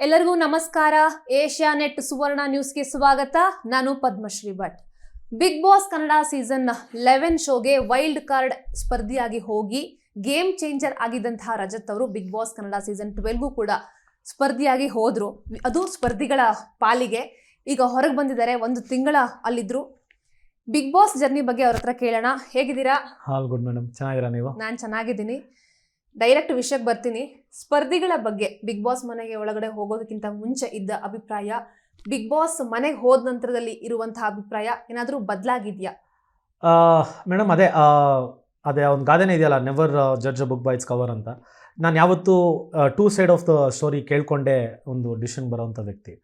ಎಲ್ಲರಿಗೂ ನಮಸ್ಕಾರ. Asia net ಸುವರ್ಣ ನ್ಯೂಸ್ಗೆ ಸ್ವಾಗತ. ನಾನು Padmashri Bhat. Bigg Boss Kannada season 11 ಶೋಗೆ ವೈಲ್ಡ್ ಕಾರ್ಡ್ ಸ್ಪರ್ಧಿಯಾಗಿ ಹೋಗಿ ಗೇಮ್ ಚೇಂಜರ್ ಆಗಿದ್ದಂತಹ ರಜತ್ ಅವರು ಬಿಗ್ ಬಾಸ್ ಕನ್ನಡ ಸೀಸನ್ 12 ಕೂಡ ಸ್ಪರ್ಧಿಯಾಗಿ ಹೋದ್ರು. ಅದು ಸ್ಪರ್ಧಿಗಳ ಪಾಲಿಗೆ. ಈಗ ಹೊರಗೆ ಬಂದಿದ್ದಾರೆ. ಒಂದು ತಿಂಗಳ ಅಲ್ಲಿದ್ರು. ಬಿಗ್ ಬಾಸ್ ಜರ್ನಿ ಬಗ್ಗೆ ಅವ್ರ ಹತ್ರ ಕೇಳೋಣ. ಹೇಗಿದ್ದೀರಾ? All good madam. ಚೆನ್ನಾಗಿದ್ದೀರಾ ನೀವು? ನಾನು ಚೆನ್ನಾಗಿದ್ದೀನಿ. ಡೈರೆಕ್ಟ್ ವಿಷಯಕ್ಕೆ ಬರ್ತೀನಿ. ಸ್ಪರ್ಧಿಗಳ ಬಗ್ಗೆ ಬಿಗ್ ಬಾಸ್ ಮನೆಗೆ ಒಳಗಡೆ ಹೋಗೋದಕ್ಕಿಂತ ಮುಂಚೆ ಇದ್ದ ಅಭಿಪ್ರಾಯ, ಬಿಗ್ ಬಾಸ್ ಮನೆಗೆ ಹೋದ ನಂತರದಲ್ಲಿ ಇರುವಂತಹ ಅಭಿಪ್ರಾಯ ಏನಾದರೂ ಬದಲಾಗಿದೆಯಾ? ಮೇಡಮ್ ಅದೇ ಒಂದು ಗಾದೆನೇ ಇದೆಯಲ್ಲ, never judge a book by its cover ಅಂತ. ನಾನು ಯಾವತ್ತೂ two side of the story ಕೇಳ್ಕೊಂಡೇ ಒಂದು ಡಿಸಿಷನ್ ಬರೋವಂಥ ವ್ಯಕ್ತಿ.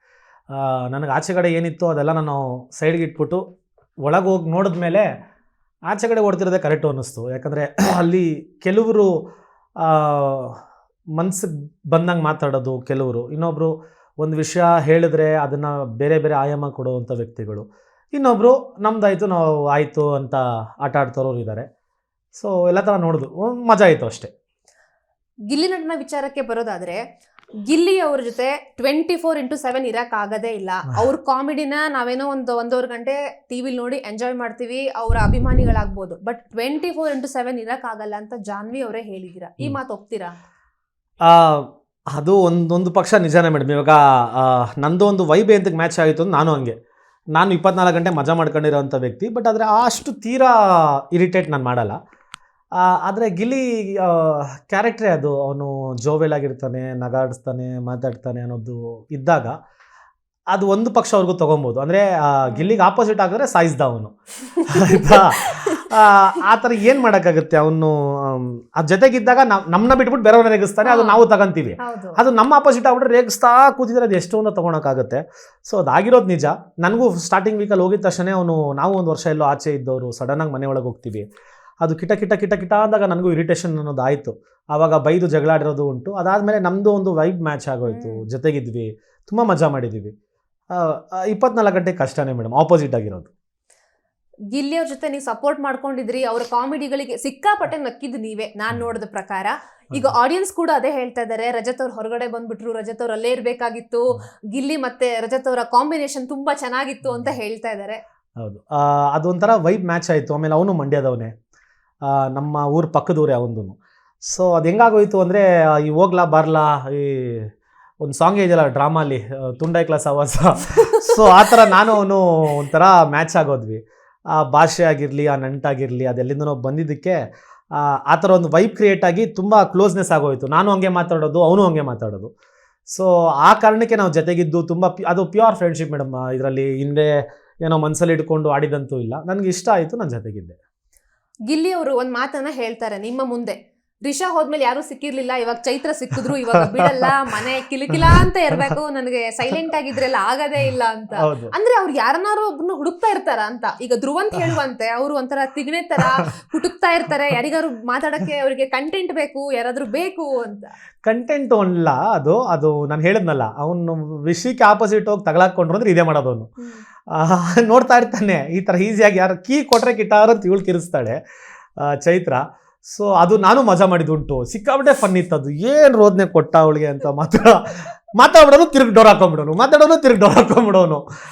ನನಗೆ ಆಚೆ ಕಡೆ ಏನಿತ್ತು ಅದೆಲ್ಲ ನಾನು ಸೈಡ್ಗೆ ಇಟ್ಬಿಟ್ಟು ಒಳಗೆ ಹೋಗಿ ನೋಡಿದ್ಮೇಲೆ ಆಚೆ ಕಡೆ ಓಡ್ತಿರೋದೇ ಕರೆಕ್ಟು ಅನ್ನಿಸ್ತು. ಯಾಕಂದರೆ ಅಲ್ಲಿ ಕೆಲವರು ಮನ್ಸಿಗೆ ಬಂದಂಗೆ ಮಾತಾಡೋದು, ಕೆಲವರು ಇನ್ನೊಬ್ಬರು ಒಂದು ವಿಷಯ ಹೇಳಿದ್ರೆ ಅದನ್ನು ಬೇರೆ ಬೇರೆ ಆಯಾಮ ಕೊಡುವಂಥ ವ್ಯಕ್ತಿಗಳು, ಇನ್ನೊಬ್ಬರು ನಮ್ದಾಯಿತು ನಾವು ಆಯಿತು ಅಂತ ಆಟ ಆಡ್ತಾರೋರು ಇದ್ದಾರೆ. ಸೊ ಎಲ್ಲ ಥರ ನೋಡಿದ್ರು, ಮಜಾ ಆಯಿತು ಅಷ್ಟೇ. ಗಿಲ್ಲಿ ನಟನ ವಿಚಾರಕ್ಕೆ ಬರೋದಾದರೆ, ಗಿಲ್ಲಿ ಅವ್ರ ಜೊತೆ 24x7 ಇರೋಕ್ಕಾಗದೇ ಇಲ್ಲ. ಅವ್ರ ಕಾಮಿಡಿನ ನಾವೇನೋ ಒಂದೂವರೆ ಗಂಟೆ ಟಿವಿಲಿ ನೋಡಿ ಎಂಜಾಯ್ ಮಾಡ್ತೀವಿ, ಅವರ ಅಭಿಮಾನಿಗಳಾಗ್ಬೋದು. ಬಟ್ 24x7 ಇರೋಕ್ಕಾಗಲ್ಲ ಅಂತ ಜಾನ್ವಿ ಅವರೇ ಹೇಳಿದ್ದೀರಾ. ಈ ಮಾತು ಒಪ್ತೀರಾ? ಅದು ಒಂದು ಪಕ್ಷ ನಿಜಾನೇ ಮೇಡಮ್. ಇವಾಗ ನಂದು ಒಂದು ವೈಬ್ ಎಂತಕ್ಕೆ ಮ್ಯಾಚ್ ಆಗಿತ್ತು ಅಂತ ನಾನು 24 ಗಂಟೆ ಮಜಾ ಮಾಡ್ಕೊಂಡಿರೋವಂಥ ವ್ಯಕ್ತಿ. ಬಟ್ ಆದರೆ ಅಷ್ಟು ತೀರಾ ಇರಿಟೇಟ್ ನಾನು ಮಾಡಲ್ಲ. ಆದರೆ ಗಿಲ್ಲಿ ಕ್ಯಾರೆಕ್ಟ್ರೇ ಅದು. ಅವನು ಜೋವೆಲ್ ಆಗಿರ್ತಾನೆ, ನಗಾಡಿಸ್ತಾನೆ, ಮಾತಾಡ್ತಾನೆ ಅನ್ನೋದು ಇದ್ದಾಗ ಅದು ಒಂದು ಪಕ್ಷ ಅವ್ರಿಗೂ ತೊಗೊಬೋದು. ಅಂದರೆ ಗಿಲ್ಲಿಗೆ ಆಪೋಸಿಟ್ ಆಗಿದ್ರೆ ಸಾಯಿಸ್ದ ಅವನು, ಆಯಿತಾ? ಆ ಥರ ಏನು ಮಾಡೋಕ್ಕಾಗುತ್ತೆ? ಅವನು ಅದ್ರ ಜೊತೆಗಿದ್ದಾಗ ನಮ್ಮನ್ನ ಬಿಟ್ಬಿಟ್ಟು ಬೇರೆಯವ್ರನ್ನ ರೇಗಿಸ್ತಾನೆ, ಅದು ನಾವು ತಗೊಂತೀವಿ. ಅದು ನಮ್ಮ ಆಪೋಸಿಟ್ ಆಗ್ಬಿಟ್ರೆ ರೇಗಿಸ್ತಾ ಕೂತಿದ್ರೆ ಅದು ಎಷ್ಟೊಂದು ತೊಗೊಳಕ್ಕಾಗುತ್ತೆ. ಸೊ ಅದಾಗಿರೋದು ನಿಜ. ನನಗೂ ಸ್ಟಾರ್ಟಿಂಗ್ ವೀಕಲ್ಲಿ ಹೋಗಿದ ತಕ್ಷಣ ನಾವು ಒಂದು ವರ್ಷ ಎಲ್ಲೋ ಆಚೆ ಇದ್ದವರು ಸಡನ್ನಾಗಿ ಮನೆ ಒಳಗೆ ಹೋಗ್ತೀವಿ. ಅದು ಕಿಟ ಅಂದಾಗ ನನಗೂ ಇರಿಟೇಷನ್ ಅನ್ನೋದು ಆಯಿತು. ಆವಾಗ ಬೈದು ಜಗಳಾಡಿರೋದು ಉಂಟು. ಅದಾದಮೇಲೆ ನಮ್ಮದು ಒಂದು ವೈಬ್ ಮ್ಯಾಚ್ ಆಗೋಯ್ತು, ಜೊತೆಗಿದ್ವಿ, ತುಂಬ ಮಜಾ ಮಾಡಿದ್ದೀವಿ. 24 ಗಂಟೆ ಕಷ್ಟನೇ ಮೇಡಮ್ ಆಪೋಸಿಟ್ ಆಗಿರೋದು. ಗಿಲ್ಲಿ ಅವ್ರ ಜೊತೆ ನೀವು ಸಪೋರ್ಟ್ ಮಾಡ್ಕೊಂಡಿದ್ರಿ, ಅವರ ಕಾಮಿಡಿಗಳಿಗೆ ಸಿಕ್ಕಾಪಟ್ಟೆ ನಕ್ಕಿದ್ದು ನೀವೇ, ನಾನು ನೋಡಿದ ಪ್ರಕಾರ. ಈಗ ಆಡಿಯನ್ಸ್ ಕೂಡ ಅದೇ ಹೇಳ್ತಾ ಇದ್ದಾರೆ, ರಜತ್ ಅವ್ರು ಹೊರಗಡೆ ಬಂದ್ಬಿಟ್ರು, ರಜತ್ ಅವ್ರು ಅಲ್ಲೇ ಇರಬೇಕಾಗಿತ್ತು, ಗಿಲ್ಲಿ ಮತ್ತೆ ರಜತ್ ಅವರ ಕಾಂಬಿನೇಷನ್ ತುಂಬಾ ಚೆನ್ನಾಗಿತ್ತು ಅಂತ ಹೇಳ್ತಾ ಇದ್ದಾರೆ. ಹೌದು, ಅದೊಂಥರ ವೈಬ್ ಮ್ಯಾಚ್ ಆಯಿತು. ಆಮೇಲೆ ಅವನು ಮಂಡ್ಯದವನೇ, ನಮ್ಮ ಊರ ಪಕ್ಕದೂರೇ ಅವನದು. ಸೊ ಅದು ಹೆಂಗಾಗೋಯ್ತು ಅಂದರೆ, ಈ ಹೋಗ್ಲಾ ಬಾರ್ಲಾ, ಈ ಒಂದು ಸಾಂಗ್ ಇದೆಯಲ್ಲ ಡ್ರಾಮಾಲಿ, ತುಂಡೈ ಕ್ಲಾಸ್ ಆವಾಸ. ಸೊ ಆ ಥರ ನಾನು ಅವನು ಒಂಥರ ಮ್ಯಾಚ್ ಆಗೋದ್ವಿ. ಆ ಭಾಷೆ ಆಗಿರಲಿ, ಆ ನಂಟಾಗಿರಲಿ, ಅದೆಲ್ಲಿಂದನೋ ಬಂದಿದ್ದಕ್ಕೆ ಆ ಥರ ಒಂದು ವೈಬ್ ಕ್ರಿಯೇಟ್ ಆಗಿ ತುಂಬ ಕ್ಲೋಸ್ನೆಸ್ ಆಗೋಯ್ತು. ನಾನು ಹಂಗೆ ಮಾತಾಡೋದು, ಅವನು ಹಂಗೆ ಮಾತಾಡೋದು. ಸೊ ಆ ಕಾರಣಕ್ಕೆ ನಾವು ಜೊತೆಗಿದ್ದು ತುಂಬ ಅದು ಪ್ಯೂರ್ ಫ್ರೆಂಡ್ಶಿಪ್ ಮೇಡಮ್. ಇದರಲ್ಲಿ ಹಿಂದೆ ಏನೋ ಮನಸ್ಸಲ್ಲಿ ಇಟ್ಕೊಂಡು ಆಡಿದಂತೂ ಇಲ್ಲ. ನನಗೆ ಇಷ್ಟ ಆಯಿತು, ನಾನು ಜೊತೆಗಿದ್ದೆ. ಗಿಲ್ಲಿ ಅವರು ಒಂದು ಮಾತನ್ನ ಹೇಳ್ತಾರೆ ನಿಮ್ಮ ಮುಂದೆ, ರಿಷಾ ಹೋದ್ಮೇಲೆ ಯಾರು ಸಿಕ್ಕಿರ್ಲಿಲ್ಲ, ಇವಾಗ ಚೈತ್ರ ಸಿಕ್ಕಿದ್ರು, ಇವಾಗ ಬಿಡಲ್ಲ, ಮನೆ ಕಿಲಕಿಲ ಅಂತ ಇರ್ಬೇಕು, ನನಗೆ ಸೈಲೆಂಟ್ ಆಗಿದ್ರೆಲ್ಲ ಆಗದೇ ಇಲ್ಲ ಅಂತ. ಅಂದ್ರೆ ಅವ್ರು ಯಾರನ್ನಾರು ಒಬ್ಬನು ಹುಡುಕ್ತಾ ಇರ್ತಾರ ಅಂತ. ಈಗ ಧ್ರುವಂತ್ ಹೇಳುವಂತೆ ಅವರು ಒಂಥರ ತಿಗಣೆ ತರ ಹುಡುಕ್ತಾ ಇರ್ತಾರೆ, ಯಾರಿಗಾರು ಮಾತಾಡಕ್ಕೆ ಅವ್ರಿಗೆ ಕಂಟೆಂಟ್ ಬೇಕು, ಯಾರಾದ್ರೂ ಬೇಕು ಅಂತ. ಕಂಟೆಂಟ್ ಅಲ್ಲ ಅದು ನಾನು ಹೇಳಿದ್ನಲ್ಲ, ಅವನು ವಿಷಯಕ್ಕೆ ಆಪೋಸಿಟ್ ಹೋಗಿ ತಗಲಾಕೊಂಡ್ರು ಅಂದ್ರೆ ಇದೇ ಮಾಡೋದು. ಅವನು ನೋಡ್ತಾ ಇರ್ತಾನೆ, ಈ ಥರ ಈಸಿಯಾಗಿ ಯಾರು ಕೀ ಕೊಟ್ರೆ ಕಿಟ್ಟಾರು ಅಂತ ಇವಳು ಕಿರಿಸ್ತಾಳೆ ಚೈತ್ರ. ಸೊ ಅದು ನಾನು ಮಜಾ ಮಾಡಿದ್ದುಂಟು, ಸಿಕ್ಕಾಬಿಟ್ಟೆ ಫನ್ ಇತ್ತದು. ಏನು ರೋದನೆ ಕೊಟ್ಟ ಅವಳಿಗೆ ಅಂತ ಮಾತಾಡೋನು ತಿರುಗಿ ಡೋರ್ ಹಾಕೊಂಡ್ಬಿಡೋನು, ಮಾತಾಡೋನು ತಿರುಗಿ ಡೋರ್ ಹಾಕೊಂಡ್ಬಿಡೋನು.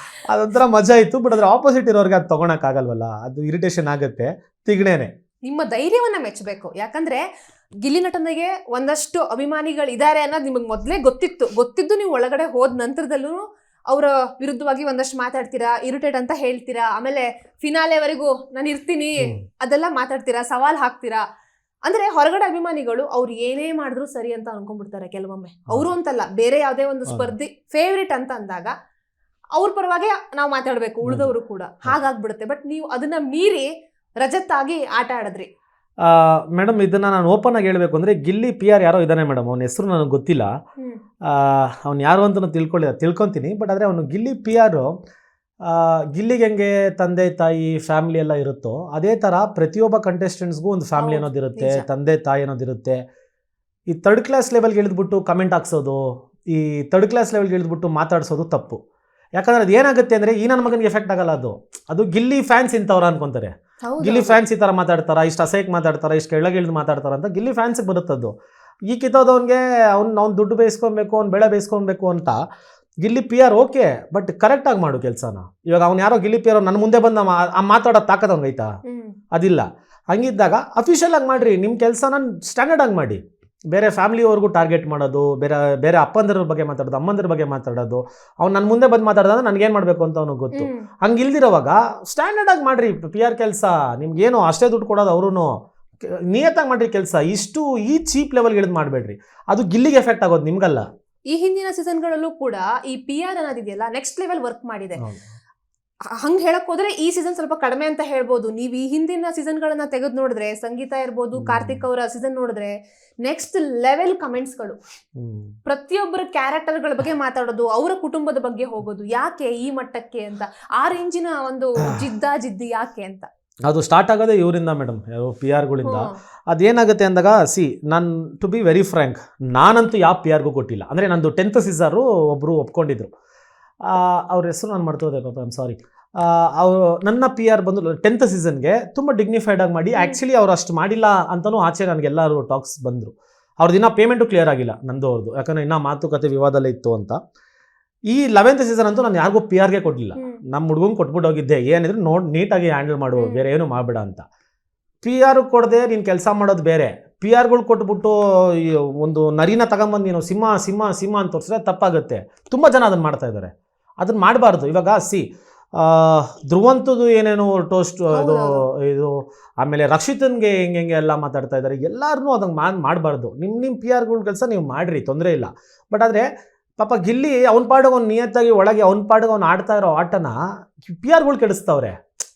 ಅದೊಂಥರ ಮಜಾ ಇತ್ತು. ಬಟ್ ಅದ್ರ ಆಪೋಸಿಟ್ ಇರೋರಿಗೆ ಅದು ತೊಗೊಳಕ್ಕಾಗಲ್ವಲ್ಲ, ಅದು ಇರಿಟೇಷನ್ ಆಗುತ್ತೆ. ತಿಗಣೆನೆ. ನಿಮ್ಮ ಧೈರ್ಯವನ್ನ ಮೆಚ್ಚಬೇಕು. ಯಾಕಂದ್ರೆ ಗಿಲ್ಲಿ ನಟನಿಗೆ ಒಂದಷ್ಟು ಅಭಿಮಾನಿಗಳು ಇದ್ದಾರೆ ಅನ್ನೋದು ನಿಮಗೆ ಮೊದಲೇ ಗೊತ್ತಿದ್ದು ನೀವು ಒಳಗಡೆ ಹೋದ ನಂತರದಲ್ಲೂ ಅವರ ವಿರುದ್ಧವಾಗಿ ಒಂದಷ್ಟು ಮಾತಾಡ್ತೀರಾ, ಇರಿಟೇಟ್ ಅಂತ ಹೇಳ್ತೀರಾ, ಆಮೇಲೆ ಫಿನಾಲೆವರೆಗೂ ನಾನು ಇರ್ತೀನಿ ಅದೆಲ್ಲ ಮಾತಾಡ್ತೀರಾ, ಸವಾಲ್ ಹಾಕ್ತೀರಾ. ಅಂದ್ರೆ ಹೊರಗಡೆ ಅಭಿಮಾನಿಗಳು ಅವ್ರು ಏನೇ ಮಾಡಿದ್ರು ಸರಿ ಅಂತ ಅನ್ಕೊಂಡ್ಬಿಡ್ತಾರೆ ಕೆಲವೊಮ್ಮೆ. ಅವರು ಅಂತಲ್ಲ, ಬೇರೆ ಯಾವುದೇ ಒಂದು ಸ್ಪರ್ಧಿ ಫೇವ್ರೇಟ್ ಅಂತ ಅಂದಾಗ ಅವ್ರ ಪರವಾಗಿ ನಾವು ಮಾತಾಡ್ಬೇಕು, ಉಳಿದವರು ಕೂಡ ಹಾಗಾಗ್ಬಿಡುತ್ತೆ. ಬಟ್ ನೀವು ಅದನ್ನ ಮೀರಿ ರಜತ್ ಆಗಿ ಆಟ ಆಡಿದ್ರಿ ಮೇಡಮ್. ಇದನ್ನು ನಾನು ಓಪನ್ ಆಗಿ ಹೇಳಬೇಕು ಅಂದರೆ, ಗಿಲ್ಲಿ PR ಯಾರೋ ಇದ್ದಾನೆ ಮೇಡಮ್, ಅವನ ಹೆಸರು ನನಗೆ ಗೊತ್ತಿಲ್ಲ, ಅವ್ನು ಯಾರು ಅಂತ ತಿಳ್ಕೊತೀನಿ. ಬಟ್ ಆದರೆ ಅವನು ಗಿಲ್ಲಿ PR, ಗಿಲ್ಲಿಗೆ ಹೆಂಗೆ ತಂದೆ ತಾಯಿ ಫ್ಯಾಮಿಲಿ ಎಲ್ಲ ಇರುತ್ತೋ ಅದೇ ಥರ ಪ್ರತಿಯೊಬ್ಬ ಕಂಟೆಸ್ಟೆಂಟ್ಸ್ಗೂ ಒಂದು ಫ್ಯಾಮಿಲಿ ಅನ್ನೋದಿರುತ್ತೆ, ತಂದೆ ತಾಯಿ ಅನ್ನೋದಿರುತ್ತೆ. ಈ 3rd ಕ್ಲಾಸ್ ಲೆವೆಲ್ಗೆ ಇಳಿದ್ಬಿಟ್ಟು ಕಮೆಂಟ್ ಹಾಕ್ಸೋದು, ಈ 3rd ಕ್ಲಾಸ್ ಲೆವೆಲ್ಗೆ ಇಳಿದ್ಬಿಟ್ಟು ಮಾತಾಡ್ಸೋದು ತಪ್ಪು. ಯಾಕಂದರೆ ಅದು ಏನಾಗುತ್ತೆ ಅಂದರೆ, ಈ ನನ್ನ ಮಗನಿಗೆ ಎಫೆಕ್ಟ್ ಆಗಲ್ಲ. ಅದು ಗಿಲ್ಲಿ ಫ್ಯಾನ್ಸ್ ಇಂಥವ್ರು ಅನ್ಕೊತಾರೆ. ಗಿಲ್ಲಿ ಫ್ಯಾನ್ಸ್ ಈ ಥರ ಮಾತಾಡ್ತಾರ, ಇಷ್ಟು ಅಸಹ್ಯಕ್ಕೆ ಮಾತಾಡ್ತಾರ, ಇಷ್ಟು ಕೆಳಗೆ ಇಳಿದು ಮಾತಾಡ್ತಾರ ಅಂತ ಗಿಲ್ಲಿ ಫ್ಯಾನ್ಸಿಗೆ ಬರುತ್ತದ್ದು. ಈ ಕಿತ್ತೋದವನಿಗೆ ಅವ್ನು ದುಡ್ಡು ಬೇಯಿಸ್ಕೊಬೇಕು, ಅವ್ನು ಬೆಳೆ ಬೇಯಿಸ್ಕೊಬೇಕು ಅಂತ Gilli P R okay, but ಕರೆಕ್ಟಾಗಿ ಮಾಡು ಕೆಲಸನ. ಇವಾಗ ಅವ್ನು ಯಾರೋ ಗಿಲ್ಲಿ ಪಿ ಆರ್ ನನ್ನ ಮುಂದೆ ಬಂದು ಮಾತಾಡೋದು ತಾಕದವ್ನಿಗೈತಾ? ಅದಿಲ್ಲ. ಹಂಗಿದ್ದಾಗ ಅಫಿಷಿಯಲ್ ಆಗಿ ಮಾಡಿರಿ, ನಿಮ್ಮ ಕೆಲಸನ ಸ್ಟ್ಯಾಂಡರ್ಡ್ ಆಗಿ ಮಾಡಿ. ಬೇರೆ ಫ್ಯಾಮಿಲಿಯವ್ರಿಗೂ ಟಾರ್ಗೆಟ್ ಮಾಡೋದು, ಬೇರೆ ಅಪ್ಪಂದಿರ ಬಗ್ಗೆ ಮಾತಾಡೋದು, ಅಮ್ಮಂದಿರ ಬಗ್ಗೆ ಮಾತಾಡೋದು, ಅವ್ನು ನನ್ನ ಮುಂದೆ ಬಂದು ಮಾತಾಡೋದು ನನಗೇನು ಮಾಡಬೇಕು ಅಂತ ಅವ್ನಿಗೆ ಗೊತ್ತು. ಹಂಗಿಲ್ದಿರೋವಾಗ ಸ್ಟ್ಯಾಂಡರ್ಡ್ ಆಗಿ ಮಾಡಿರಿ ಪಿ ಆರ್ ಕೆಲಸ. ನಿಮ್ಗೇನು ಅಷ್ಟೇ ದುಡ್ಡು ಕೊಡೋದು, ಅವ್ರೂ ನಿಯತ್ತಾಗಿ ಮಾಡಿರಿ ಕೆಲಸ. ಈ ಚೀಪ್ ಲೆವೆಲ್ಗೆ ಇಳಿದು ಮಾಡಬೇಡ್ರಿ, ಅದು ಗಿಲ್ಲಿಗೆ ಎಫೆಕ್ಟ್ ಆಗೋದು, ನಿಮ್ಗಲ್ಲ. ಈ ಹಿಂದಿನ ಸೀಸನ್ಗಳಲ್ಲೂ ಕೂಡ ಈ ಪಿ ಆರ್ ಅನ್ನೋದಿದೆಯಲ್ಲ ನೆಕ್ಸ್ಟ್ ಲೆವೆಲ್ ವರ್ಕ್ ಮಾಡಿದೆ. ಹಂಗೆ ಹೇಳಕ್ ಹೋದ್ರೆ ಈ ಸೀಸನ್ ಸ್ವಲ್ಪ ಕಡಿಮೆ ಅಂತ ಹೇಳ್ಬೋದು. ನೀವು ಈ ಹಿಂದಿನ ಸೀಸನ್ಗಳನ್ನ ತೆಗೆದು ನೋಡಿದ್ರೆ, ಸಂಗೀತ ಇರ್ಬೋದು, ಕಾರ್ತಿಕ್ ಅವರ ಸೀಸನ್ ನೋಡಿದ್ರೆ ನೆಕ್ಸ್ಟ್ ಲೆವೆಲ್ ಕಮೆಂಟ್ಸ್ಗಳು, ಪ್ರತಿಯೊಬ್ಬರ ಕ್ಯಾರೆಕ್ಟರ್ಗಳ ಬಗ್ಗೆ ಮಾತಾಡೋದು, ಅವರ ಕುಟುಂಬದ ಬಗ್ಗೆ ಹೋಗೋದು, ಯಾಕೆ ಈ ಮಟ್ಟಕ್ಕೆ ಅಂತ, ಆ ರೇಂಜಿನ ಒಂದು ಜಿದ್ದಿ ಯಾಕೆ ಅಂತ. ಅದು ಸ್ಟಾರ್ಟ್ ಆಗೋದೇ ಇವರಿಂದ ಮೇಡಮ್, ಪಿ ಆರ್ಗಳಿಂದ. ಅದೇನಾಗುತ್ತೆ ಅಂದಾಗ ನಾನು ಟು ಬಿ ವೆರಿ ಫ್ರ್ಯಾಂಕ್, ನಾನಂತೂ ಯಾವ ಪಿ ಆರ್ಗೂ ಕೊಟ್ಟಿಲ್ಲ. ಅಂದರೆ ನಂದು 10th ಸೀಸರು ಒಬ್ಬರು ಒಪ್ಕೊಂಡಿದ್ರು, ಅವ್ರ ಹೆಸರು ನಾನು ಮಾಡ್ತೋದೆ ಪಾಪ, ಐಮ್ ಸಾರಿ. ಅವರು ನನ್ನ ಪಿ ಆರ್ ಬಂದು 10th ಸೀಸನ್ಗೆ ತುಂಬ ಡಿಗ್ನಿಫೈಡ್ ಆಗಿ ಮಾಡಿ, ಆ್ಯಕ್ಚುಲಿ ಅವ್ರು ಅಷ್ಟು ಮಾಡಿಲ್ಲ ಅಂತಲೂ ಆಚೆ ನನಗೆಲ್ಲರೂ ಟಾಕ್ಸ್ ಬಂದರು. ಅವ್ರದ್ದು ಇನ್ನೂ ಪೇಮೆಂಟು ಕ್ಲಿಯರ್ ಆಗಿಲ್ಲ, ನಂದು ಅವ್ರದ್ದು, ಯಾಕಂದರೆ ಇನ್ನೂ ಮಾತುಕತೆ ವಿವಾದಲ್ಲೇ ಇತ್ತು ಅಂತ. ಈ 11th ಸೀಸನ್ ಅಂತೂ ನಾನು ಯಾರಿಗೂ ಪಿ ಆರ್ಗೆ ಕೊಡಲಿಲ್ಲ. ನಮ್ಮ ಹುಡುಗಂಗೆ ಕೊಟ್ಬಿಟ್ಟು ಹೋಗಿದ್ದೆ, ಏನಿದ್ರು ನೀಟಾಗಿ ಹ್ಯಾಂಡಲ್ ಮಾಡು, ಬೇರೆ ಏನು ಮಾಡಬೇಡ ಅಂತ. ಪಿ ಆರ್ ಕೊಡದೆ ನೀನು ಕೆಲಸ ಮಾಡೋದು ಬೇರೆ, ಪಿ ಆರ್ಗಳು ಕೊಟ್ಬಿಟ್ಟು ಒಂದು ನರಿನ ತಗೊಂಬಂದು ನೀನು ಸಿಂಹ ಅಂತ ತೋರಿಸಿದ್ರೆ ತಪ್ಪಾಗುತ್ತೆ. ತುಂಬ ಜನ ಅದನ್ನು ಮಾಡ್ತಾ ಇದ್ದಾರೆ, ಅದನ್ನು ಮಾಡಬಾರ್ದು. ಇವಾಗ ಧ್ರುವಂತದ್ದು ಏನೇನು ಟೋಸ್ಟ್ ಇದು ಆಮೇಲೆ ರಕ್ಷಿತನ್ಗೆ ಹೆಂಗೆ ಎಲ್ಲ ಮಾತಾಡ್ತಾ ಇದ್ದಾರೆ, ಎಲ್ಲರೂ ಅದಂಗೆ ಮಾಡಬಾರ್ದು. ನಿಮ್ಮ ಪಿ ಆರ್ಗಳ ಕೆಲಸ ನೀವು ಮಾಡಿರಿ, ತೊಂದರೆ ಇಲ್ಲ. ಬಟ್ ಆದರೆ ಪಾಪ ಗಿಲ್ಲಿ ಅವ್ನ ಪಾಡಿಗೆ ಅವ್ನು ನಿಯತ್ತಾಗಿ ಒಳಗೆ ಅವ್ನ ಪಾಡಿಗೆ ಅವ್ನು ಆಡ್ತಾ ಇರೋ ಆಟನ ಪಿ ಆರ್ಗಳು ಕೆಡಿಸ್ತಾವ್ರೆ.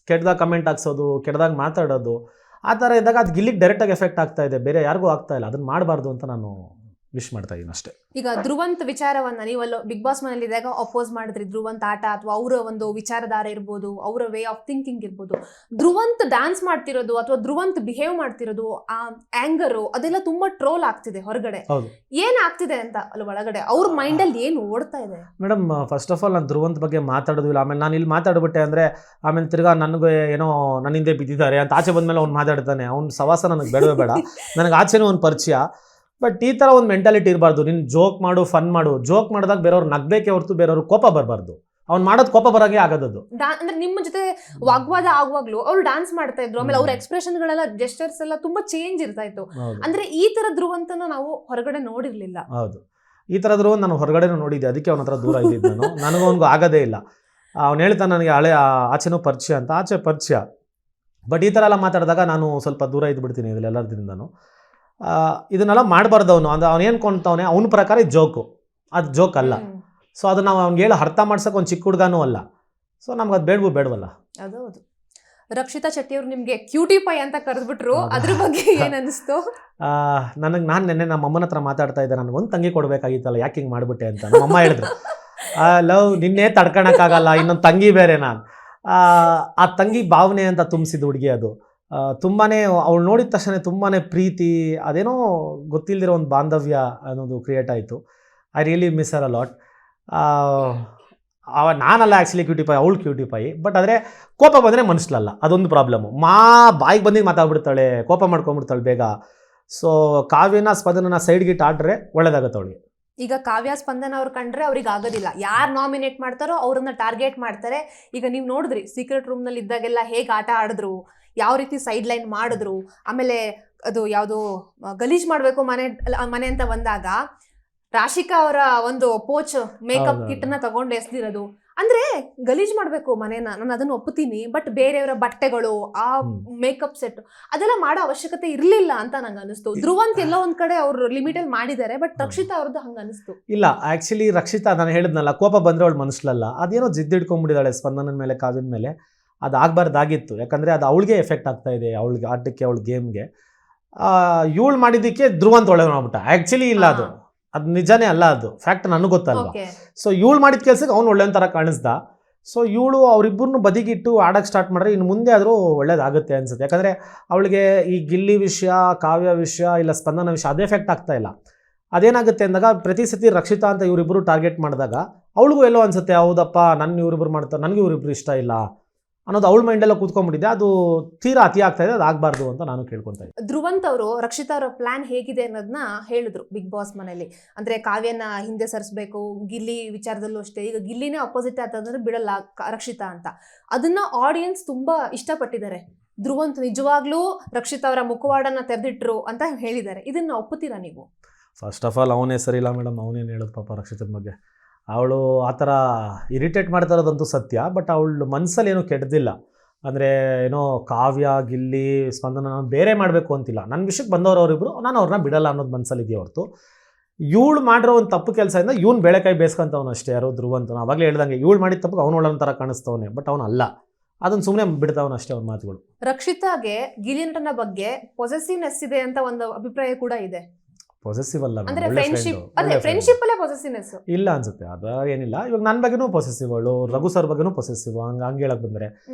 ಕೆಟ್ಟದಾಗ ಕಮೆಂಟ್ ಹಾಕ್ಸೋದು, ಕೆಟ್ಟದಾಗ ಮಾತಾಡೋದು, ಆ ಥರ ಇದ್ದಾಗ ಅದು ಗಿಲ್ಲಿಗೆ ಡೈರೆಕ್ಟಾಗಿ ಎಫೆಕ್ಟ್ ಆಗ್ತಾ ಇದೆ, ಬೇರೆ ಯಾರಿಗೂ ಆಗ್ತಾ ಇಲ್ಲ. ಅದನ್ನು ಮಾಡಬಾರ್ದು ಅಂತ ನಾನು ವಿಶ್ ಮಾಡ್ತಾ ಇದ್ದೀನಿ ಅಷ್ಟೇ. ಈಗ ಧ್ರುವಂತ್ ವಿಚಾರವನ್ನ ನೀವಲ್ಲ ಬಿಗ್ ಬಾಸ್ ಮನೇಲಿ ಇದ್ದಾಗ ಅಪೋಸ್ ಮಾಡಿದ್ರಿ, ಧ್ರುವಂತ್ ಆಟ ಅಥವಾ ಅವರ ಒಂದು ವಿಚಾರಧಾರೆ ಇರ್ಬೋದು, ಅವರ ವೇ ಆಫ್ ಥಿಂಕಿಂಗ್ ಇರ್ಬೋದು, ಧ್ರುವಂತ್ ಡ್ಯಾನ್ಸ್ ಮಾಡ್ತಿರೋದು ಅಥವಾ ಧ್ರುವಂತ್ ಬಿಹೇವ್ ಮಾಡ್ತಿರೋದು, ಆ ಆಂಗರು ಅದೆಲ್ಲ ತುಂಬಾ ಟ್ರೋಲ್ ಆಗ್ತಿದೆ ಹೊರಗಡೆ. ಏನ್ ಆಗ್ತಿದೆ ಅಂತ ಅಲ್ಲಿ ಒಳಗಡೆ ಅವ್ರ ಮೈಂಡ್ ಅಲ್ಲಿ ಏನು ಓಡ್ತಾ ಇದೆ? ಮೇಡಮ್, ಫಸ್ಟ್ ಆಫ್ ಆಲ್ ನಾನು ಧ್ರುವಂತ್ ಬಗ್ಗೆ ಮಾತಾಡೋದಿಲ್ಲ. ಆಮೇಲೆ ನಾನು ಇಲ್ಲಿ ಮಾತಾಡ್ಬಿಟ್ಟೆ ಅಂದರೆ ಆಮೇಲೆ ತಿರ್ಗಾ ನನಗೆ ಏನೋ ನನ್ನಿಂದೆ ಬಿದ್ದಿದ್ದಾರೆ ಅಂತ ಆಚೆ ಬಂದಮೇಲೆ ಅವ್ನು ಮಾತಾಡ್ತಾನೆ. ಅವ್ನ ಸವಾಸ ನನಗೆ ಬೇಡವೇ ಬೇಡ, ನನಗೆ ಆಚೆನೂ ಒಂದು ಪರಿಚಯ. ಬಟ್ ಈ ಥರ ಒಂದು ಮೆಂಟಾಲಿಟಿ ಇರಬಾರ್ದು. ನೀನು ಜೋಕ್ ಮಾಡು, ಫನ್ ಮಾಡು. ಜೋಕ್ ಮಾಡಿದಾಗ ಬೇರೆಯವ್ರು ನಗ್ಬೇಕೆ ಹೊರತು ಬೇರೆಯವ್ರು ಕೋಪ ಬರಬಾರ್ದು. ಅವ್ನು ಮಾಡೋದು ಕೋಪ ಬರೋಂಗೆ ಆಗೋದು. ಅಂದ್ರೆ ನಿಮ್ಮ ಜೊತೆ ವಾಗ್ವಾದ ಆಗುವಾಗ್ಲೂ ಅವ್ರು ಡ್ಯಾನ್ಸ್ ಮಾಡ್ತಾ ಇದ್ರು, ಆಮೇಲೆ ಅವ್ರ ಎಕ್ಸ್ಪ್ರೆಷನ್ ಗಳೆಲ್ಲ, ಜೆಸ್ಚರ್ಸ್ ಎಲ್ಲ ತುಂಬಾ ಚೇಂಜ್ ಇರ್ತಾ ಇತ್ತು. ಅಂದ್ರೆ ಈ ತರ ಧ್ರುವಂತನ ನಾವು ಹೊರಗಡೆ ನೋಡಿರ್ಲಿಲ್ಲ. ಹೌದು, ಈ ಥರ ಧ್ರುವಂತ ನಾನು ಹೊರಗಡೆ ನೋಡಿದ್ದೆ, ಅದಕ್ಕೆ ಅವನ ಹತ್ರ ದೂರ ಇದ್ದಿದ್ದು ನಾನು. ನನಗೊಂದು ಆಗೋದೇ ಇಲ್ಲ. ಅವ್ನು ಹೇಳ್ತಾನೆ ನನಗೆ ಹಳೆ ಆಚೆನೂ ಪರಿಚಯ ಅಂತ, ಆಚೆ ಪರಿಚಯ. ಬಟ್ ಈ ಥರ ಎಲ್ಲ ಮಾತಾಡಿದಾಗ ನಾನು ಸ್ವಲ್ಪ ದೂರ ಇದ್ಬಿಡ್ತೀನಿ ಇದೆಲ್ಲದ್ರಿಂದನೂ. ಇದನ್ನೆಲ್ಲ ಮಾಡಬಾರ್ದು. ಅವನು ಏನು ಕೊಂತವನೆ ಅವನ ಪ್ರಕಾರ ಇದು ಜೋಕು, ಅದು ಜೋಕ್ ಅಲ್ಲ. ಸೊ ಅದು ನಾವು ಅವ್ನಿಗೆ ಹೇಳಿ ಅರ್ಥ ಮಾಡ್ಸೋಕೆ ಒಂದು ಚಿಕ್ಕ ಹುಡುಗನೂ ಅಲ್ಲ. ಸೊ ನಮ್ಗೆ ಅದು ಬೇಡವಲ್ಲ. ಹೌದು. ರಕ್ಷಿತಾ ಶೆಟ್ಟಿ ಅವರು ನಿಮಗೆ ಕ್ಯೂಟಿ ಪೈ ಅಂತ ಕರೆದ್ಬಿಟ್ರು, ಅದ್ರ ಬಗ್ಗೆ ಏನು ಅನಿಸ್ತು? ನಾನು ನೆನ್ನೆ ನಮ್ಮ ಅಮ್ಮನ ಹತ್ರ ಮಾತಾಡ್ತಾ ಇದ್ದೆ, ನನಗೊಂದು ತಂಗಿ ಕೊಡಬೇಕಾಗಿತ್ತಲ್ಲ, ಯಾಕೆ ಹಿಂಗೆ ಮಾಡಿಬಿಟ್ಟೆ ಅಂತ. ನಮ್ಮ ಅಮ್ಮ ಹೇಳಿದ್ರು, ಲವ್ ನಿನ್ನೆ ತಡ್ಕೊಳಕ್ಕಾಗಲ್ಲ, ಇನ್ನೊಂದು ತಂಗಿ ಬೇರೆ. ನಾನು ಆ ತಂಗಿ ಭಾವನೆ ಅಂತ ತುಂಬಿಸಿದ್ದು ಹುಡುಗಿ. ಅದು ತುಂಬಾ ಅವಳು ನೋಡಿದ ತಕ್ಷಣ ತುಂಬಾ ಪ್ರೀತಿ, ಅದೇನೋ ಗೊತ್ತಿಲ್ಲದಿರೋ ಒಂದು ಬಾಂಧವ್ಯ ಅನ್ನೋದು ಕ್ರಿಯೇಟ್ ಆಯಿತು. I really miss Har a lot. ನಾನಲ್ಲ ಆ್ಯಕ್ಚುಲಿ ಕ್ಯೂಟಿ ಪೈ, ಅವಳು ಕ್ಯೂಟಿ ಪೈ. ಬಟ್ ಆದರೆ ಕೋಪ ಬಂದರೆ ಮನುಷ್ಯಲಲ್ಲ, ಅದೊಂದು ಪ್ರಾಬ್ಲಮ್ಮು. ಬಾಯಿಗೆ ಬಂದಿದ್ದು ಮಾತಾಡ್ಬಿಡ್ತಾಳೆ, ಕೋಪ ಮಾಡ್ಕೊಂಡ್ಬಿಡ್ತಾಳೆ ಬೇಗ. ಸೊ ಕಾವ್ಯನ ಸ್ಪಂದನ ಸೈಡ್ಗಿಟ್ಟು ಆಡ್ರೆ ಒಳ್ಳೇದಾಗತ್ತೆ ಅವಳಿಗೆ. ಈಗ ಕಾವ್ಯ ಸ್ಪಂದನ ಅವ್ರು ಕಂಡ್ರೆ ಅವ್ರಿಗೆ ಆಗೋದಿಲ್ಲ, ಯಾರು ನಾಮಿನೇಟ್ ಮಾಡ್ತಾರೋ ಅವ್ರನ್ನ ಟಾರ್ಗೆಟ್ ಮಾಡ್ತಾರೆ. ಈಗ ನೀವು ನೋಡಿದ್ರಿ ಸೀಕ್ರೆಟ್ ರೂಮ್ನಲ್ಲಿ ಇದ್ದಾಗೆಲ್ಲ ಹೇಗೆ ಆಟ ಆಡಿದ್ರು, ಯಾವ ರೀತಿ ಸೈಡ್ ಲೈನ್ ಮಾಡಿದ್ರು. ಆಮೇಲೆ ಅದು ಯಾವುದು ಗಲೀಜ್ ಮಾಡಬೇಕು ಮನೆ ಅಂತ ಬಂದಾಗ ರಾಶಿಕಾ ಅವರ ಒಂದು ಪೋಚ್ ಮೇಕಪ್ ಕಿಟ್ನ ತಗೊಂಡು ಎಸ್ದಿರೋದು. ಅಂದ್ರೆ ಗಲೀಜ್ ಮಾಡಬೇಕು ಮನೇನ, ನಾನು ಅದನ್ನು ಒಪ್ಪುತ್ತೀನಿ. ಬಟ್ ಬೇರೆಯವರ ಬಟ್ಟೆಗಳು, ಆ ಮೇಕಪ್ ಸೆಟ್ ಅದೆಲ್ಲ ಮಾಡೋ ಅವಶ್ಯಕತೆ ಇರಲಿಲ್ಲ ಅಂತ ನಂಗೆ ಅನಿಸ್ತು. ಧ್ರುವಂತ್ ಎಲ್ಲೋ ಒಂದ್ ಕಡೆ ಅವ್ರು ಲಿಮಿಟಲ್ಲಿ ಮಾಡಿದ್ದಾರೆ, ಬಟ್ ರಕ್ಷಿತಾ ಅವ್ರದ್ದು ಹಂಗೆ ಅನಿಸ್ತು. ಇಲ್ಲ, ಆ್ಯಕ್ಚುಲಿ ರಕ್ಷಿತಾ ನಾನು ಹೇಳಿದ್ನಲ್ಲ, ಕೋಪ ಬಂದರೆ ಅವಳು ಮನುಷ್ಯಲಲ್ಲ. ಅದೇನೋ ಜಿದ್ದಿಡ್ಕೊಂಡ್ಬಿಟ್ಟಿದ್ದಾಳೆ ಸ್ಪಂದನ ಮೇಲೆ, ಕಾವ್ಯನ ಮೇಲೆ. ಅದು ಆಗಬಾರ್ದಾಗಿತ್ತು, ಯಾಕಂದರೆ ಅದು ಅವಳಿಗೆ ಎಫೆಕ್ಟ್ ಆಗ್ತಾ ಇದೆ, ಅವಳಿಗೆ ಆಟಕ್ಕೆ, ಅವಳ ಗೇಮ್ಗೆ. ಇವಳು ಮಾಡಿದ್ದಕ್ಕೆ ಧ್ರುವಂತ ಒಳ್ಳೆ ಮಾಡ್ಬಿಟ್ಟ. ಆ್ಯಕ್ಚುಲಿ ಇಲ್ಲ, ಅದು ನಿಜನೇ ಅಲ್ಲ, ಅದು ಫ್ಯಾಕ್ಟ್ ನನಗೆ ಗೊತ್ತಲ್ವ. ಸೊ ಇವಳು ಮಾಡಿದ ಕೆಲಸಕ್ಕೆ ಅವ್ನು ಒಳ್ಳೆ ಥರ ಕಾಣಿಸ್ದ. ಸೊ ಇವಳು ಅವರಿಬ್ಬರನ್ನು ಬದಿಗಿಟ್ಟು ಆಡೋಕ್ಕೆ ಸ್ಟಾರ್ಟ್ ಮಾಡಿದ್ರೆ ಇನ್ನು ಮುಂದೆ ಆದರೂ ಒಳ್ಳೇದಾಗುತ್ತೆ ಅನ್ಸುತ್ತೆ. ಯಾಕಂದರೆ ಅವಳಿಗೆ ಈ ಗಿಲ್ಲಿ ವಿಷಯ, ಕಾವ್ಯ ವಿಷಯ, ಇಲ್ಲ ಸ್ಪಂದನ ವಿಷಯ ಅದೇ ಎಫೆಕ್ಟ್ ಆಗ್ತಾ ಇಲ್ಲ. ಅದೇನಾಗುತ್ತೆ ಅಂದಾಗ ಪ್ರತಿ ಸತಿ ರಕ್ಷಿತಾ ಅಂತ ಇವರಿಬ್ಬರು ಟಾರ್ಗೆಟ್ ಮಾಡಿದಾಗ ಅವಳಿಗೂ ಎಲ್ಲೋ ಅನಿಸುತ್ತೆ, ಹೌದಪ್ಪ ನನ್ನ ಇವರಿಬ್ಬರು ಮಾಡ್ತಾರೆ, ನನಗೆ ಇವರಿಬ್ಬರು ಇಷ್ಟ ಇಲ್ಲ ಅನ್ನೋದು ಅವಳ ಮೈಂಡೆಲ್ಲ ಕೂತ್ಕೊಂಡ್ಬಿಟ್ಟಿದೆ. ಅದು ತೀರಾ ಅತಿ ಆಗ್ತಾ ಇದೆ, ಅದು ಆಗಬಾರ್ದು ಅಂತ ನಾನು ಕೇಳ್ಕೊತಾ ಇದ್ದೆ. ಧ್ರುವಂತ್ ಅವರು ರಕ್ಷಿತಾ ಅವರ ಪ್ಲಾನ್ ಹೇಗಿದೆ ಅನ್ನೋದನ್ನ ಹೇಳಿದ್ರು ಬಿಗ್ ಬಾಸ್ ಮನೇಲಿ. ಅಂದ್ರೆ ಕಾವ್ಯನ ಹಿಂದೆ ಸರಿಸಬೇಕು, ಗಿಲ್ಲಿ ವಿಚಾರದಲ್ಲೂ ಅಷ್ಟೇ. ಈಗ ಗಿಲ್ಲಿನೇ ಅಪೋಸಿಟ್ ಆತಂದ್ರೆ ಬಿಡಲ್ಲ ರಕ್ಷಿತಾ ಅಂತ. ಅದನ್ನ ಆಡಿಯನ್ಸ್ ತುಂಬಾ ಇಷ್ಟಪಟ್ಟಿದ್ದಾರೆ. ಧ್ರುವಂತ್ ನಿಜವಾಗ್ಲೂ ರಕ್ಷಿತಾ ಅವರ ಮುಖವಾಡನ್ನ ತೆರೆದಿಟ್ರು ಅಂತ ಹೇಳಿದ್ದಾರೆ. ಇದನ್ನ ಒಪ್ಪುತ್ತೀರಾ ನೀವು? ಫಸ್ಟ್ ಆಫ್ ಆಲ್ ಅವನೇ ಸರಿ ಇಲ್ಲ ಮೇಡಮ್. ಅವನೇನು ಹೇಳೋದು ಪಾಪ ರಕ್ಷಿತದ ಬಗ್ಗೆ. ಅವಳು ಆ ಥರ ಇರಿಟೇಟ್ ಮಾಡ್ತಾ ಇರೋದಂತೂ ಸತ್ಯ. ಬಟ್ ಅವಳು ಮನಸ್ಸಲ್ಲಿ ಏನೂ ಕೆಟ್ಟದಿಲ್ಲ. ಅಂದರೆ ಏನೋ ಕಾವ್ಯ, ಗಿಲ್ಲಿ, ಸ್ಪಂದನ ಬೇರೆ ಮಾಡಬೇಕು ಅಂತಿಲ್ಲ. ನನ್ನ ವಿಷಯಕ್ಕೆ ಬಂದವರು ಅವರಿಬ್ಬರು, ನಾನು ಅವ್ರನ್ನ ಬಿಡಲ್ಲ ಅನ್ನೋದು ಮನಸ್ಸಲ್ಲಿ ಇದೆಯಾ ಹೊರತು ಇವಳು ಮಾಡಿರೋ ಒಂದು ತಪ್ಪು ಕೆಲಸದಿಂದ ಇವ್ನು ಬೇಳೆಕಾಯಿ ಬೇಸ್ಕೊಂತವನು ಅಷ್ಟೇ. ಯಾರೋ ಧ್ರುವಂತ ಅವಾಗಲೇ ಹೇಳ್ದಂಗೆ ಇವಳು ಮಾಡಿದ ತಪ್ಪು ಅವನು ಒಳ್ಳೆ ಥರ ಕಾಣಿಸ್ತವನೆ, ಬಟ್ ಅವನು ಅಲ್ಲ. ಅದನ್ನು ಸುಮ್ಮನೆ ಬಿಡ್ತಾವನು ಅಷ್ಟೇ ಅವ್ನ ಮಾತುಗಳು. ರಕ್ಷಿತಾಗೆ ಗಿಲ್ಲಿ ನಟನ ಬಗ್ಗೆ ಪೊಸೆಸಿವ್ನೆಸ್ ಇದೆ ಅಂತ ಒಂದು ಅಭಿಪ್ರಾಯ ಕೂಡ ಇದೆ. ಪೊಸೆಸಿವ್ ಅಲ್ಲ, ಅಂದ್ರೆ ಫ್ರೆಂಡ್ಶಿಪ್ ಅಲ್ಲೇ ಪೊಸೆಸಿವ್ನೆಸ್ ಇಲ್ಲ ಅನ್ಸುತ್ತೆ. ಅದು ಏನಿಲ್ಲ. ಇವಾಗ ನನ್ನ ಬಗ್ಗೆನೂ ಪೊಸೆಸಿವ್, ಅವಳು ರಘು ಸರ್ ಬಗ್ಗೆನೂ ಪೊಸೆಸಿವ್. ಹಂಗೆ ಹೇಳಕ್ ಬಂದರೆ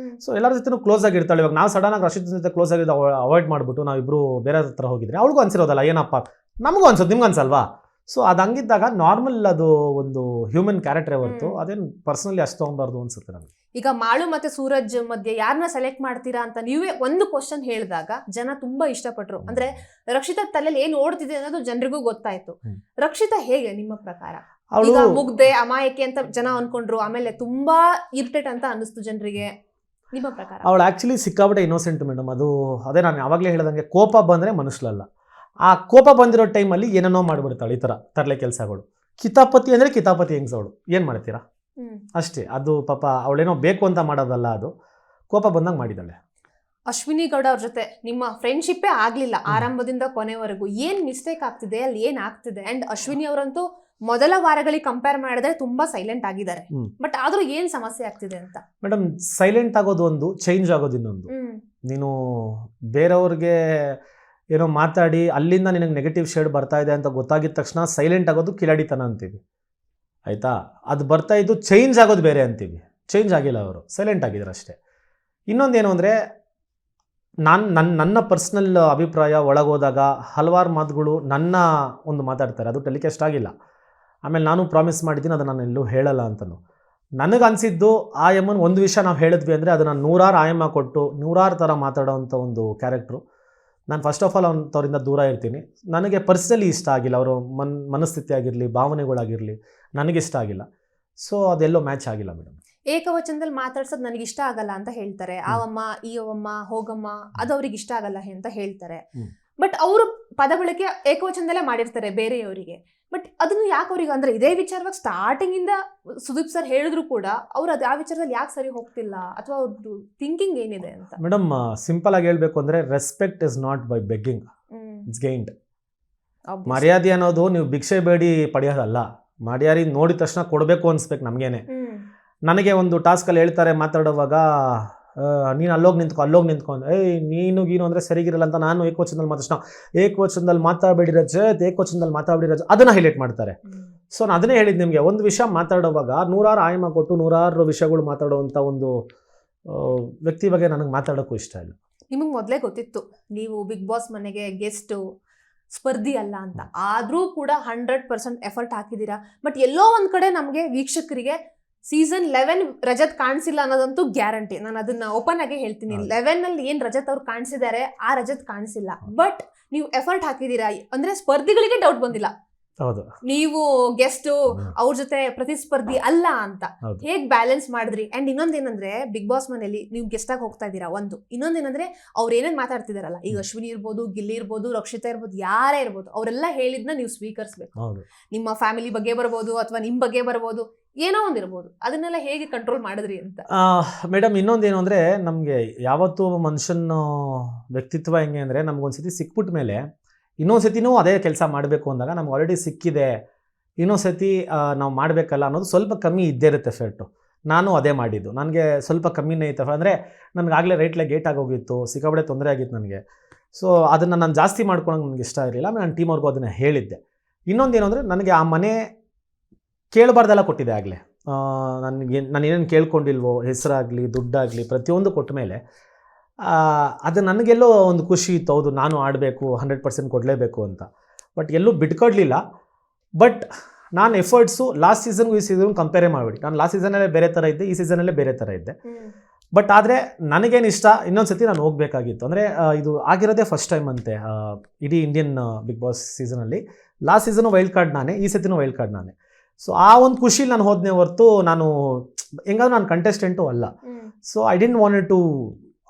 ಸೊ ಎಲ್ಲರ ಜೊತೆ ಕ್ಲೋಸ್ ಆಗಿರ್ತಾಳೆ. ಇವಾಗ ನಾವು ಸಡನ್ ಆಗಿ ರಕ್ಷಿತ್ ಜೊತೆ ಕ್ಲೋಸ್ ಆಗಿದ್ದು ಅವಾಯ್ಡ್ ಮಾಡ್ಬಿಟ್ಟು ನಾವಿಬ್ರು ಬೇರೆ ಹತ್ರ ಹೋಗಿದ್ರೆ ಅವಳಿಗೂ ಅನ್ಸಿರೋದಲ್ಲ, ಏನಪ್ಪ ನಮಗೂ ಅನ್ಸೋದು ನಿಮ್ಗೆ ಅನ್ಸಲ್ವಾ? ಸೊ ಅದು ಹಂಗಿದ್ದಾಗ ನಾರ್ಮಲ್, ಅದು ಒಂದು ಹ್ಯೂಮನ್ ಕ್ಯಾರೆಕ್ಟರ್ ಹೊರತು ಅದೇನು ಪರ್ಸನಲಿ ಅಷ್ಟು ತೊಗೊಬಾರ್ದು ಅನ್ಸುತ್ತೆ ನನಗೆ. ಈಗ ಮಾಳು ಮತ್ತೆ ಸೂರಜ್ ಮಧ್ಯೆ ಯಾರನ್ನ ಸೆಲೆಕ್ಟ್ ಮಾಡ್ತೀರಾ ಅಂತ ನೀವೇ ಒಂದು ಕ್ವಶನ್ ಹೇಳಿದಾಗ ಜನ ತುಂಬಾ ಇಷ್ಟಪಟ್ರು. ಅಂದ್ರೆ ರಕ್ಷಿತಾ ತಲೆಯಲ್ಲಿ ಏನ್ ಓಡ್ತಿದೆ ಅನ್ನೋದು ಜನರಿಗೂ ಗೊತ್ತಾಯ್ತು. ರಕ್ಷಿತಾ ಹೇಗೆ ನಿಮ್ಮ ಪ್ರಕಾರ? ಈಗ ಮುಗ್ದೆ ಅಮಾಯಕ್ಕೆ ಅಂತ ಜನ ಅನ್ಕೊಂಡ್ರು, ಆಮೇಲೆ ತುಂಬಾ ಇರಿಟೇಟ್ ಅಂತ ಅನ್ನಿಸ್ತು ಜನರಿಗೆ. ನಿಮ್ಮ ಪ್ರಕಾರ? ಅವಳು ಆಕ್ಚುಲಿ ಸಿಕ್ಕಾಬಿಟ್ಟೆ ಇನ್ನೋಸೆಂಟ್ ಮೇಡಮ್. ಅದೇ ನಾನು ಯಾವಾಗಲೇ ಹೇಳ್ದಂಗೆ, ಕೋಪ ಬಂದ್ರೆ ಮನುಷ್ಯಲಲ್ಲ. ಆ ಕೋಪ ಬಂದಿರೋ ಟೈಮಲ್ಲಿ ಏನೇನೋ ಮಾಡ್ಬಿಡ್ತಾಳೆ ಈ ಥರ ತರಲೆ ಕೆಲಸಗಳು. ಕಿತಾಪತಿ ಅಂದರೆ ಕಿತಾಪತಿ ಹೆಂಗ್ಸವಳು, ಏನು ಮಾಡ್ತೀರಾ ಅಷ್ಟೇ. ಅದು ಪಾಪ ಅವಳೇನೋ ಬೇಕು ಅಂತ ಮಾಡೋದಲ್ಲ, ಅದು ಕೋಪ ಬಂದಾಗ ಮಾಡಿದ್ದಾಳೆ. ಅಶ್ವಿನಿ ಗೌಡ ಅವ್ರ ಜೊತೆ ನಿಮ್ಮ ಫ್ರೆಂಡ್ಶಿಪ್ಪೇ ಆಗ್ಲಿಲ್ಲ ಆರಂಭದಿಂದ ಕೊನೆವರೆಗೂ. ಏನ್ ಮಿಸ್ಟೇಕ್ ಆಗ್ತಿದೆ, ಅಲ್ಲಿ ಏನ್ ಆಗ್ತಿದೆ? ಅಂಡ್ ಅಶ್ವಿನಿ ಅವರಂತೂ ಮೊದಲ ವಾರಗಳಿಗೆ ಕಂಪೇರ್ ಮಾಡಿದ್ರೆ ತುಂಬಾ ಸೈಲೆಂಟ್ ಆಗಿದ್ದಾರೆ. ಬಟ್ ಆದ್ರೂ ಏನ್ ಸಮಸ್ಯೆ ಆಗ್ತಿದೆ ಅಂತ? ಮೇಡಮ್, ಸೈಲೆಂಟ್ ಆಗೋದು ಒಂದು, ಚೇಂಜ್ ಆಗೋದು ಇನ್ನೊಂದು. ನೀನು ಬೇರೆಯವ್ರಿಗೆ ಏನೋ ಮಾತಾಡಿ ಅಲ್ಲಿಂದ ನಿನಗೆ ನೆಗೆಟಿವ್ ಶೇಡ್ ಬರ್ತಾ ಇದೆ ಅಂತ ಗೊತ್ತಾಗಿದ ತಕ್ಷಣ ಸೈಲೆಂಟ್ ಆಗೋದು ಕಿಲಾಡಿತನ ಅಂತೀವಿ, ಆಯಿತಾ? ಅದು ಬರ್ತಾ ಇದ್ದು ಚೇಂಜ್ ಆಗೋದು ಬೇರೆ ಅಂತೀವಿ. ಚೇಂಜ್ ಆಗಿಲ್ಲ, ಅವರು ಸೈಲೆಂಟ್ ಆಗಿದ್ದಾರೆ ಅಷ್ಟೇ. ಇನ್ನೊಂದೇನು ಅಂದರೆ, ನನ್ನ ಪರ್ಸ್ನಲ್ ಅಭಿಪ್ರಾಯ ಒಳಗೋದಾಗ ಹಲವಾರು ಮಾತುಗಳು ನನ್ನ ಒಂದು ಮಾತಾಡ್ತಾರೆ, ಅದು ಟೆಲಿಕಾಸ್ಟ್ ಆಗಿಲ್ಲ. ಆಮೇಲೆ ನಾನು ಪ್ರಾಮಿಸ್ ಮಾಡಿದ್ದೀನಿ ಅದನ್ನು ನಾನು ಎಲ್ಲೂ ಹೇಳಲ್ಲ ಅಂತಲೂ. ನನಗೆ ಅನಿಸಿದ್ದು ಆಯಮ್ಮನ ಒಂದು ವಿಷಯ ನಾವು ಹೇಳಿದ್ವಿ ಅಂದರೆ ಅದನ್ನು ನೂರಾರು ಆಯಮ್ಮ ಕೊಟ್ಟು ನೂರಾರು ಥರ ಮಾತಾಡೋವಂಥ ಒಂದು ಕ್ಯಾರೆಕ್ಟ್ರು. ನಾನು ಫಸ್ಟ್ ಆಫ್ ಆಲ್ ಅವರಿಂದ ದೂರ ಇರ್ತೀನಿ. ನನಗೆ ಪರ್ಸನಲಿ ಇಷ್ಟ ಆಗಿಲ್ಲ, ಅವರು ಮನಸ್ಥಿತಿ ಆಗಿರಲಿ, ಭಾವನೆಗಳಾಗಿರಲಿ ನನಗಿಷ್ಟ ಆಗಿಲ್ಲ. ಸೊ ಅದೆಲ್ಲೋ ಮ್ಯಾಚ್ ಆಗಿಲ್ಲ ಮೇಡಮ್. ಏಕವಚನದಲ್ಲಿ ಮಾತಾಡ್ಸೋದು ನನಗೆ ಇಷ್ಟ ಆಗಲ್ಲ ಅಂತ ಹೇಳ್ತಾರೆ. ಆವಮ್ಮ, ಈ ಅವಮ್ಮ, ಹೋಗಮ್ಮ, ಅದು ಅವ್ರಿಗೆ ಇಷ್ಟ ಆಗಲ್ಲ ಅಂತ ಹೇಳ್ತಾರೆ. ಬಟ್ ಅವರು ಪದ ಬಳಕೆ ಏಕವಚನದಲ್ಲೇ ಮಾಡಿರ್ತಾರೆ ಬೇರೆಯವರಿಗೆ. ಬಟ್ ಅದನ್ನು ಯಾಕೆ ಅವ್ರಿಗೆ, ಅಂದ್ರೆ ಇದೇ ವಿಚಾರವಾಗಿ ಸ್ಟಾರ್ಟಿಂಗ್ ಇಂದ ಸುದೀಪ್ ಸರ್ ಹೇಳಿದ್ರು ಕೂಡ ಅವ್ರು ಅದು ಆ ವಿಚಾರದಲ್ಲಿ ಯಾಕೆ ಸರಿ ಹೋಗ್ತಿಲ್ಲ, ಅಥವಾ ಅವ್ರದ್ದು ಥಿಂಕಿಂಗ್ ಏನಿದೆ ಅಂತ? ಮೇಡಮ್, ಸಿಂಪಲ್ ಆಗಿ ಹೇಳ್ಬೇಕು ಅಂದ್ರೆ, respect is not by begging, it's gained. ಮರ್ಯಾದೆ ಅನ್ನೋದು ನೀವು ಭಿಕ್ಷೆ ಬೇಡಿ ಪಡೆಯೋದಲ್ಲ. ಮರ್ಯಾದೆ ನೋಡಿದ ತಕ್ಷಣ ಕೊಡಬೇಕು ಅನ್ಸ್ಬೇಕು ನಮಗೇನೆ. ನನಗೆ ಒಂದು ಟಾಸ್ಕಲ್ಲಿ ಹೇಳ್ತಾರೆ ಮಾತಾಡುವಾಗ, ನೀನು ಅಲ್ಲೋಗಿ ನಿಂತ್ಕೊಂಡು ನೀನು ಗೀನು ಅಂದರೆ ಸರಿಗಿರಲ್ಲ ಅಂತ ನಾನು ಏಕವಚನದಲ್ಲಿ ಮಾತಾಡಬೇಡಿ ರಜತ್, ಏಕವಚನದಲ್ಲಿ ಮಾತಾಡಬೇಡಿ ರಜತ್, ಅದನ್ನು ಹೈಲೈಟ್ ಮಾಡ್ತಾರೆ. ಸೊ ನಾನು ಅದನ್ನೇ ಹೇಳಿದ್ದು ನಿಮಗೆ, ಒಂದು ವಿಷಯ ಮಾತಾಡುವಾಗ ನೂರಾರು ಆಯಾಮ ಕೊಟ್ಟು ನೂರಾರು ವಿಷಯಗಳು ಮಾತಾಡುವಂಥ ಒಂದು ವ್ಯಕ್ತಿ ಬಗ್ಗೆ ನನಗೆ ಮಾತಾಡೋಕ್ಕೂ ಇಷ್ಟ ಇಲ್ಲ. ನಿಮಗೆ ಮೊದಲೇ ಗೊತ್ತಿತ್ತು ನೀವು ಬಿಗ್ ಬಾಸ್ ಮನೆಗೆ ಗೆಸ್ಟು, ಸ್ಪರ್ಧಿ ಅಲ್ಲ ಅಂತ. ಆದರೂ ಕೂಡ 100% ಎಫರ್ಟ್ ಹಾಕಿದ್ದೀರಾ. ಬಟ್ ಎಲ್ಲೋ ಒಂದು ಕಡೆ ನಮಗೆ ವೀಕ್ಷಕರಿಗೆ ಸೀಸನ್ 11 ರಜತ್ ಕಾಣಿಸಿಲ್ಲ ಅನ್ನೋದಂತೂ ಗ್ಯಾರಂಟಿ. ನಾನು ಅದನ್ನ ಓಪನ್ ಆಗಿ ಹೇಳ್ತೀನಿ. 11 ಅಲ್ಲಿ ಏನ್ ರಜತ್ ಅವ್ರು ಕಾಣಿಸಿದ್ದಾರೆ, ಆ ರಜತ್ ಕಾಣಿಸಿಲ್ಲ. ಬಟ್ ನೀವು ಎಫರ್ಟ್ ಹಾಕಿದೀರಾ ಅಂದ್ರೆ ಸ್ಪರ್ಧಿಗಳಿಗೆ ಡೌಟ್ ಬಂದಿಲ್ಲ. ಹೌದು, ನೀವು ಗೆಸ್ಟ್ ಅವ್ರ ಜೊತೆ ಪ್ರತಿಸ್ಪರ್ಧಿ ಅಲ್ಲ ಅಂತ ಹೇಗ್ ಬ್ಯಾಲೆನ್ಸ್ ಮಾಡಿದ್ರಿ? ಅಂಡ್ ಇನ್ನೊಂದೇನಂದ್ರೆ, ಬಿಗ್ ಬಾಸ್ ಮನೇಲಿ ನೀವು ಗೆಸ್ಟ್ ಆಗಿ ಹೋಗ್ತಾ ಇದ್ದೀರಾ ಒಂದು. ಇನ್ನೊಂದೇನಂದ್ರೆ, ಅವ್ರು ಏನೇನ್ ಮಾತಾಡ್ತಿದಾರಲ್ಲ, ಈಗ ಅಶ್ವಿನಿ ಇರ್ಬೋದು, ಗಿಲ್ಲಿ ಇರ್ಬೋದು, ರಕ್ಷಿತಾ ಇರ್ಬೋದು, ಯಾರೇ ಇರ್ಬೋದು, ಅವರೆಲ್ಲ ಹೇಳಿದ್ನ ನೀವು ಸ್ವೀಕರಿಸಬೇಕು. ನಿಮ್ಮ ಫ್ಯಾಮಿಲಿ ಬಗ್ಗೆ ಬರ್ಬೋದು ಅಥವಾ ನಿಮ್ ಬಗ್ಗೆ ಬರ್ಬೋದು, ಏನೋ ಒಂದಿರ್ಬೋದು, ಅದನ್ನೆಲ್ಲ ಹೇಗೆ ಕಂಟ್ರೋಲ್ ಮಾಡಿದ್ರಿ ಅಂತ? ಮೇಡಮ್, ಇನ್ನೊಂದೇನು ಅಂದರೆ, ನಮಗೆ ಯಾವತ್ತೂ ಮನುಷ್ಯನ ವ್ಯಕ್ತಿತ್ವ ಹೆಂಗೆ ಅಂದರೆ, ನಮಗೊಂದ್ಸತಿ ಸಿಕ್ಬಿಟ್ಟ ಮೇಲೆ ಇನ್ನೊಂದ್ಸತಿನೂ ಅದೇ ಕೆಲಸ ಮಾಡಬೇಕು ಅಂದಾಗ ನಮ್ಗೆ ಆಲ್ರೆಡಿ ಸಿಕ್ಕಿದೆ, ಇನ್ನೊಂದ್ಸತಿ ನಾವು ಮಾಡಬೇಕಲ್ಲ ಅನ್ನೋದು ಸ್ವಲ್ಪ ಕಮ್ಮಿ ಇದ್ದೇ ಇರುತ್ತೆ ಎಫರ್ಟು. ನಾನು ಅದೇ ಮಾಡಿದ್ದು, ನನಗೆ ಸ್ವಲ್ಪ ಕಮ್ಮಿನೇ ಇತ್ತು. ಅಂದರೆ ನನಗಾಗಲೇ ರೈಟ್ಲೆ ಗೇಟ್ ಆಗೋಗಿತ್ತು, ಸಿಕ್ಕಾಬಡೆ ತೊಂದರೆ ಆಗಿತ್ತು ನನಗೆ. ಸೊ ಅದನ್ನು ನಾನು ಜಾಸ್ತಿ ಮಾಡ್ಕೊಳಂಗೆ ನನಗೆ ಇಷ್ಟ ಇರಲಿಲ್ಲ. ಆಮೇಲೆ ನನ್ನ ಟೀಮ್ ಅವ್ರಿಗೂ ಅದನ್ನು ಹೇಳಿದ್ದೆ. ಇನ್ನೊಂದೇನು ಅಂದರೆ, ನನಗೆ ಆ ಮನೆ ಕೇಳಬಾರ್ದೆಲ್ಲ ಕೊಟ್ಟಿದೆ ಆಗಲೇ. ನಾನು ಏನೇನು ಕೇಳ್ಕೊಂಡಿಲ್ವೋ, ಹೆಸರಾಗಲಿ ದುಡ್ಡಾಗಲಿ ಪ್ರತಿಯೊಂದು ಕೊಟ್ಟ ಮೇಲೆ ಅದು ನನಗೆಲ್ಲೋ ಒಂದು ಖುಷಿ ಇತ್ತು. ಹೌದು, ನಾನು ಆಡಬೇಕು, 100% ಕೊಡಲೇಬೇಕು ಅಂತ. ಬಟ್ ಎಲ್ಲೂ ಬಿಟ್ಕೊಡ್ಲಿಲ್ಲ. ಬಟ್ ನಾನು ಎಫರ್ಟ್ಸು ಲಾಸ್ಟ್ ಸೀಸನ್ಗೂ ಈ ಸೀಸನ್ಗೂ ಕಂಪೇರೇ ಮಾಡಿಬಿಡಿ. ನಾನು ಲಾಸ್ಟ್ ಸೀಸನಲ್ಲೇ ಬೇರೆ ಥರ ಇದ್ದೆ, ಈ ಸೀಸನಲ್ಲೇ ಬೇರೆ ಥರ ಇದ್ದೆ. ಬಟ್ ಆದರೆ ನನಗೇನು ಇಷ್ಟ ಇನ್ನೊಂದು ಸತಿ ನಾನು ಹೋಗಬೇಕಾಗಿತ್ತು. ಅಂದರೆ ಇದು ಆಗಿರೋದೇ ಫಸ್ಟ್ ಟೈಮ್ ಅಂತೆ ಇಡೀ ಇಂಡಿಯನ್ ಬಿಗ್ ಬಾಸ್ ಸೀಸನಲ್ಲಿ. ಲಾಸ್ಟ್ ಸೀಸನು ವೈಲ್ಡ್ ಕಾರ್ಡ್ ನಾನೇ, ಈ ಸತಿನೂ ವೈಲ್ಡ್ ಕಾರ್ಡ್ ನಾನೇ. ಸೊ ಆ ಒಂದು ಖುಷಿಲಿ ನಾನು ಹೋದನೇ ಹೊರತು ನಾನು ಹೆಂಗಾದ್ರೂ ನಾನು ಕಂಟೆಸ್ಟೆಂಟು ಅಲ್ಲ. So I didn't wanted to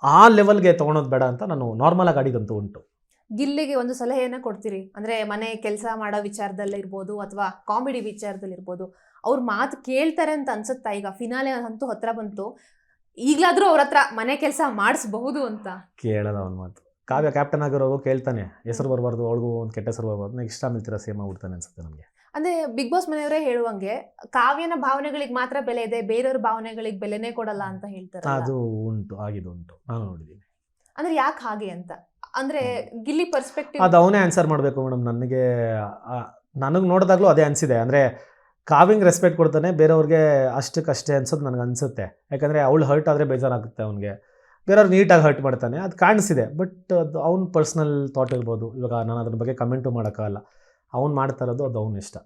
ಆ ಲೆವೆಲ್ಗೆ ತೊಗೊಳೋದು ಬೇಡ ಅಂತ ನಾನು ನಾರ್ಮಲಾಗಿ ಆಡಿದಂತೂ ಉಂಟು. ಗಿಲ್ಲಿಗೆ ಒಂದು ಸಲಹೆಯನ್ನ ಕೊಡ್ತೀರಿ ಅಂದ್ರೆ ಮನೆ ಕೆಲಸ ಮಾಡೋ ವಿಚಾರದಲ್ಲಿರ್ಬೋದು ಅಥವಾ ಕಾಮಿಡಿ ವಿಚಾರದಲ್ಲಿರ್ಬೋದು, ಅವ್ರ ಮಾತು ಕೇಳ್ತಾರೆ ಅಂತ ಅನ್ಸುತ್ತಾ? ಈಗ ಫಿನಾಲೆ ಅಂತೂ ಹತ್ರ ಬಂತು, ಈಗ್ಲಾದ್ರೂ ಅವ್ರ ಹತ್ರ ಮನೆ ಕೆಲಸ ಮಾಡಿಸಬಹುದು ಅಂತ. ಕೇಳಲ್ಲ ಅವ್ನ ಮಾತು. ಕಾವ್ಯ ಕ್ಯಾಪ್ಟನ್ ಆಗಿರೋರು ಕೇಳ್ತಾನೆ, ಹೆಸರು ಬರಬಾರ್ದು, ಅವಳಿಗೂ ಒಂದು ಕೆಟ್ಟ ಹೆಸರು ಬರಬಾರ್ದು, ನೆಕ್ಸ್ಟ್ ಟೈಮ್ ತೀರ ಸೇಮ್ ಆಗ್ಬಿಡ್ತಾನೆ ಅನ್ಸುತ್ತೆ ನನಗೆ. ಅಂದ್ರೆ ಬಿಗ್ ಬಾಸ್ ಮನೆಯವರೇ ಹೇಳುವಂಗೆ ಕಾವ್ಯನ ಭಾವನೆಗಳಿಗೆ ಮಾತ್ರ ಬೆಲೆ ಇದೆ, ಬೇರೆಯವ್ರ ಭಾವನೆಗಳಿಗೆ ಬೆಲೆನೇ ಕೊಡಲ್ಲ ಅಂತ ಹೇಳ್ತಾರೆ. ಅದು ಉಂಟು, ಆಗಿದ್ದು ಉಂಟು, ನಾನು ನೋಡಿದ್ದೀನಿ. ಅಂದ್ರೆ ಯಾಕೆ ಹಾಗೆ ಅಂತ? ಅಂದ್ರೆ ಗಿಲ್ಲಿ ಪರ್ಸ್ಪೆಕ್ಟಿವ್ ಅದು ಅವನೇ ಆನ್ಸರ್ ಮಾಡಬೇಕು ಮೇಡಮ್. ನನಗೆ ನೋಡಿದಾಗಲೂ ಅದೇ ಅನಿಸಿದೆ. ಅಂದರೆ ಕಾವ್ಯಂಗೆ ರೆಸ್ಪೆಕ್ಟ್ ಕೊಡ್ತಾನೆ, ಬೇರೆಯವ್ರಿಗೆ ಅಷ್ಟಕ್ಕಷ್ಟೇ ಅನ್ಸೋದು ನನಗೆ ಅನಿಸುತ್ತೆ. ಯಾಕಂದರೆ ಅವಳು ಹರ್ಟ್ ಆದರೆ ಬೇಜಾರಾಗುತ್ತೆ ಅವನಿಗೆ, ಬೇರೆಯವ್ರು ನೀಟಾಗಿ ಹರ್ಟ್ ಮಾಡ್ತಾನೆ, ಅದು ಕಾಣಿಸಿದೆ. ಬಟ್ ಅದು ಅವ್ನ ಪರ್ಸ್ನಲ್ ಥಾಟ್ ಇರ್ಬೋದು. ಇವಾಗ ನಾನು ಅದ್ರ ಬಗ್ಗೆ ಕಮೆಂಟು ಮಾಡೋಕ್ಕಾಗಲ್ಲ, ಅವ್ನು ಮಾಡ್ತಾ ಇರೋದು ಅದು ಅವ್ನ ಇಷ್ಟ.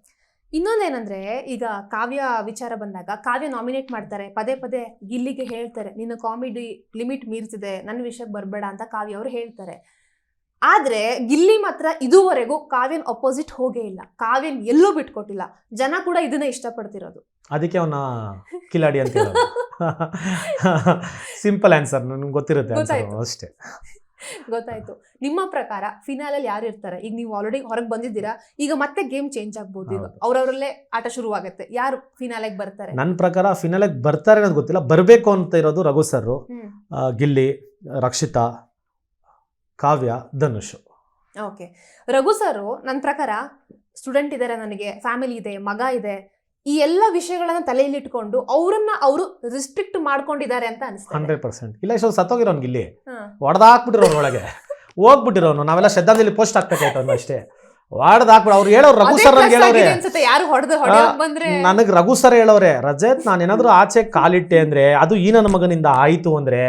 ಇನ್ನೊಂದೇನಂದ್ರೆ, ಈಗ ಕಾವ್ಯ ವಿಚಾರ ಬಂದಾಗ ಕಾವ್ಯ ನಾಮಿನೇಟ್ ಮಾಡ್ತಾರೆ, ಪದೇ ಪದೇ ಗಿಲ್ಲಿಗೆ ಹೇಳ್ತಾರೆ ನಿನ್ನ ಕಾಮಿಡಿ ಲಿಮಿಟ್ ಮೀರ್ತಿದೆ, ನನ್ನ ವಿಷಯಕ್ಕೆ ಬರಬೇಡ ಅಂತ ಕಾವ್ಯ ಅವರು ಹೇಳ್ತಾರೆ. ಆದ್ರೆ ಗಿಲ್ಲಿ ಮಾತ್ರ ಇದುವರೆಗೂ ಕಾವ್ಯನ್ ಅಪೋಸಿಟ್ ಹೋಗೇ ಇಲ್ಲ, ಕಾವ್ಯನ್ ಎಲ್ಲೂ ಬಿಟ್ಕೊಟ್ಟಿಲ್ಲ. ಜನ ಕೂಡ ಇದನ್ನ ಇಷ್ಟಪಡ್ತಿರೋದು. ಅದಕ್ಕೆ ಅವನ ಕಿಲಾಡಿ ಅಂತ ಹೇಳೋದು. ಸಿಂಪಲ್ ಆನ್ಸರ್, ನನಗೆ ಗೊತ್ತಿರುತ್ತೆ ಅಷ್ಟೇ. ಗೊತ್ತಾಯ್ತು. ನಿಮ್ಮ ಪ್ರಕಾರ ಫಿನಾಲಲ್ಲಿ ಯಾರು ಇರ್ತಾರೆ? ಈಗ ನೀವು ಆಲ್ರೆಡಿ ಹೊರಗೆ ಬಂದಿದ್ದೀರಾ, ಈಗ ಮತ್ತೆ ಗೇಮ್ ಚೇಂಜ್ ಆಗ್ಬೋದು, ಈಗ ಅವ್ರವರಲ್ಲೇ ಆಟ ಶುರುವಾಗುತ್ತೆ. ಯಾರು ಫಿನಾಲೆಗೆ ಬರ್ತಾರೆ? ನನ್ನ ಪ್ರಕಾರ ಫಿನಾಲೆಗೆ ಬರ್ತಾರೆ ಅನ್ನೋದು ಗೊತ್ತಿಲ್ಲ, ಬರಬೇಕು ಅಂತ ಇರೋದು ರಘು ಸರ್, ಗಿಲ್ಲಿ, ರಕ್ಷಿತಾ, ಕಾವ್ಯ, ಧನುಷ್. ಓಕೆ, ರಘು ಸರ್ ನನ್ನ ಪ್ರಕಾರ ಸ್ಟೂಡೆಂಟ್ ಇದ್ದಾರೆ, ನನಗೆ ಫ್ಯಾಮಿಲಿ ಇದೆ, ಮಗ ಇದೆ, ಈ ಎಲ್ಲ ವಿಷಯಗಳನ್ನ ತಲೆಯಲ್ಲಿಟ್ಕೊಂಡು ಅವರನ್ನ ಅವರು ರಿಸ್ಟ್ರಿಕ್ಟ್ ಮಾಡ್ಕೊಂಡಿದ್ದಾರೆ ಅಂತ ಅನಿಸ್ತದೆ. 100%. ಇಲ್ಲ, ಇಷ್ಟು ಸತ್ತೋಗಿರೋನ್ ಗಿಲ್ಲಿ, ಹೊಡೆದಾಕ್ಬಿಟ್ಟಿರೋರು, ಒಳಗೆ ಹೋಗ್ಬಿಟ್ಟಿರೋನು. ನಾವೆಲ್ಲ ಶ್ರದ್ಧಾಂಜಲಿ ಪೋಸ್ಟ್ ಹಾಕ್ಬೇಕಾಯ್ತು ಅಷ್ಟೇ. ಹೊಡೆದಾಕ್ಬಿಟ್ಟು ಅವ್ರು ಹೇಳೋರು, ರಘು ಸರ್ ಹೇಳೋರೆ, ನನಗೆ ರಘು ಸರ್ ಹೇಳೋರೆ, ರಜತ್ ನಾನು ಏನಾದ್ರು ಆಚೆ ಕಾಲಿಟ್ಟೆ ಅಂದ್ರೆ ಅದು ಈ ನನ್ನ ಮಗನಿಂದ ಆಯ್ತು ಅಂದ್ರೆ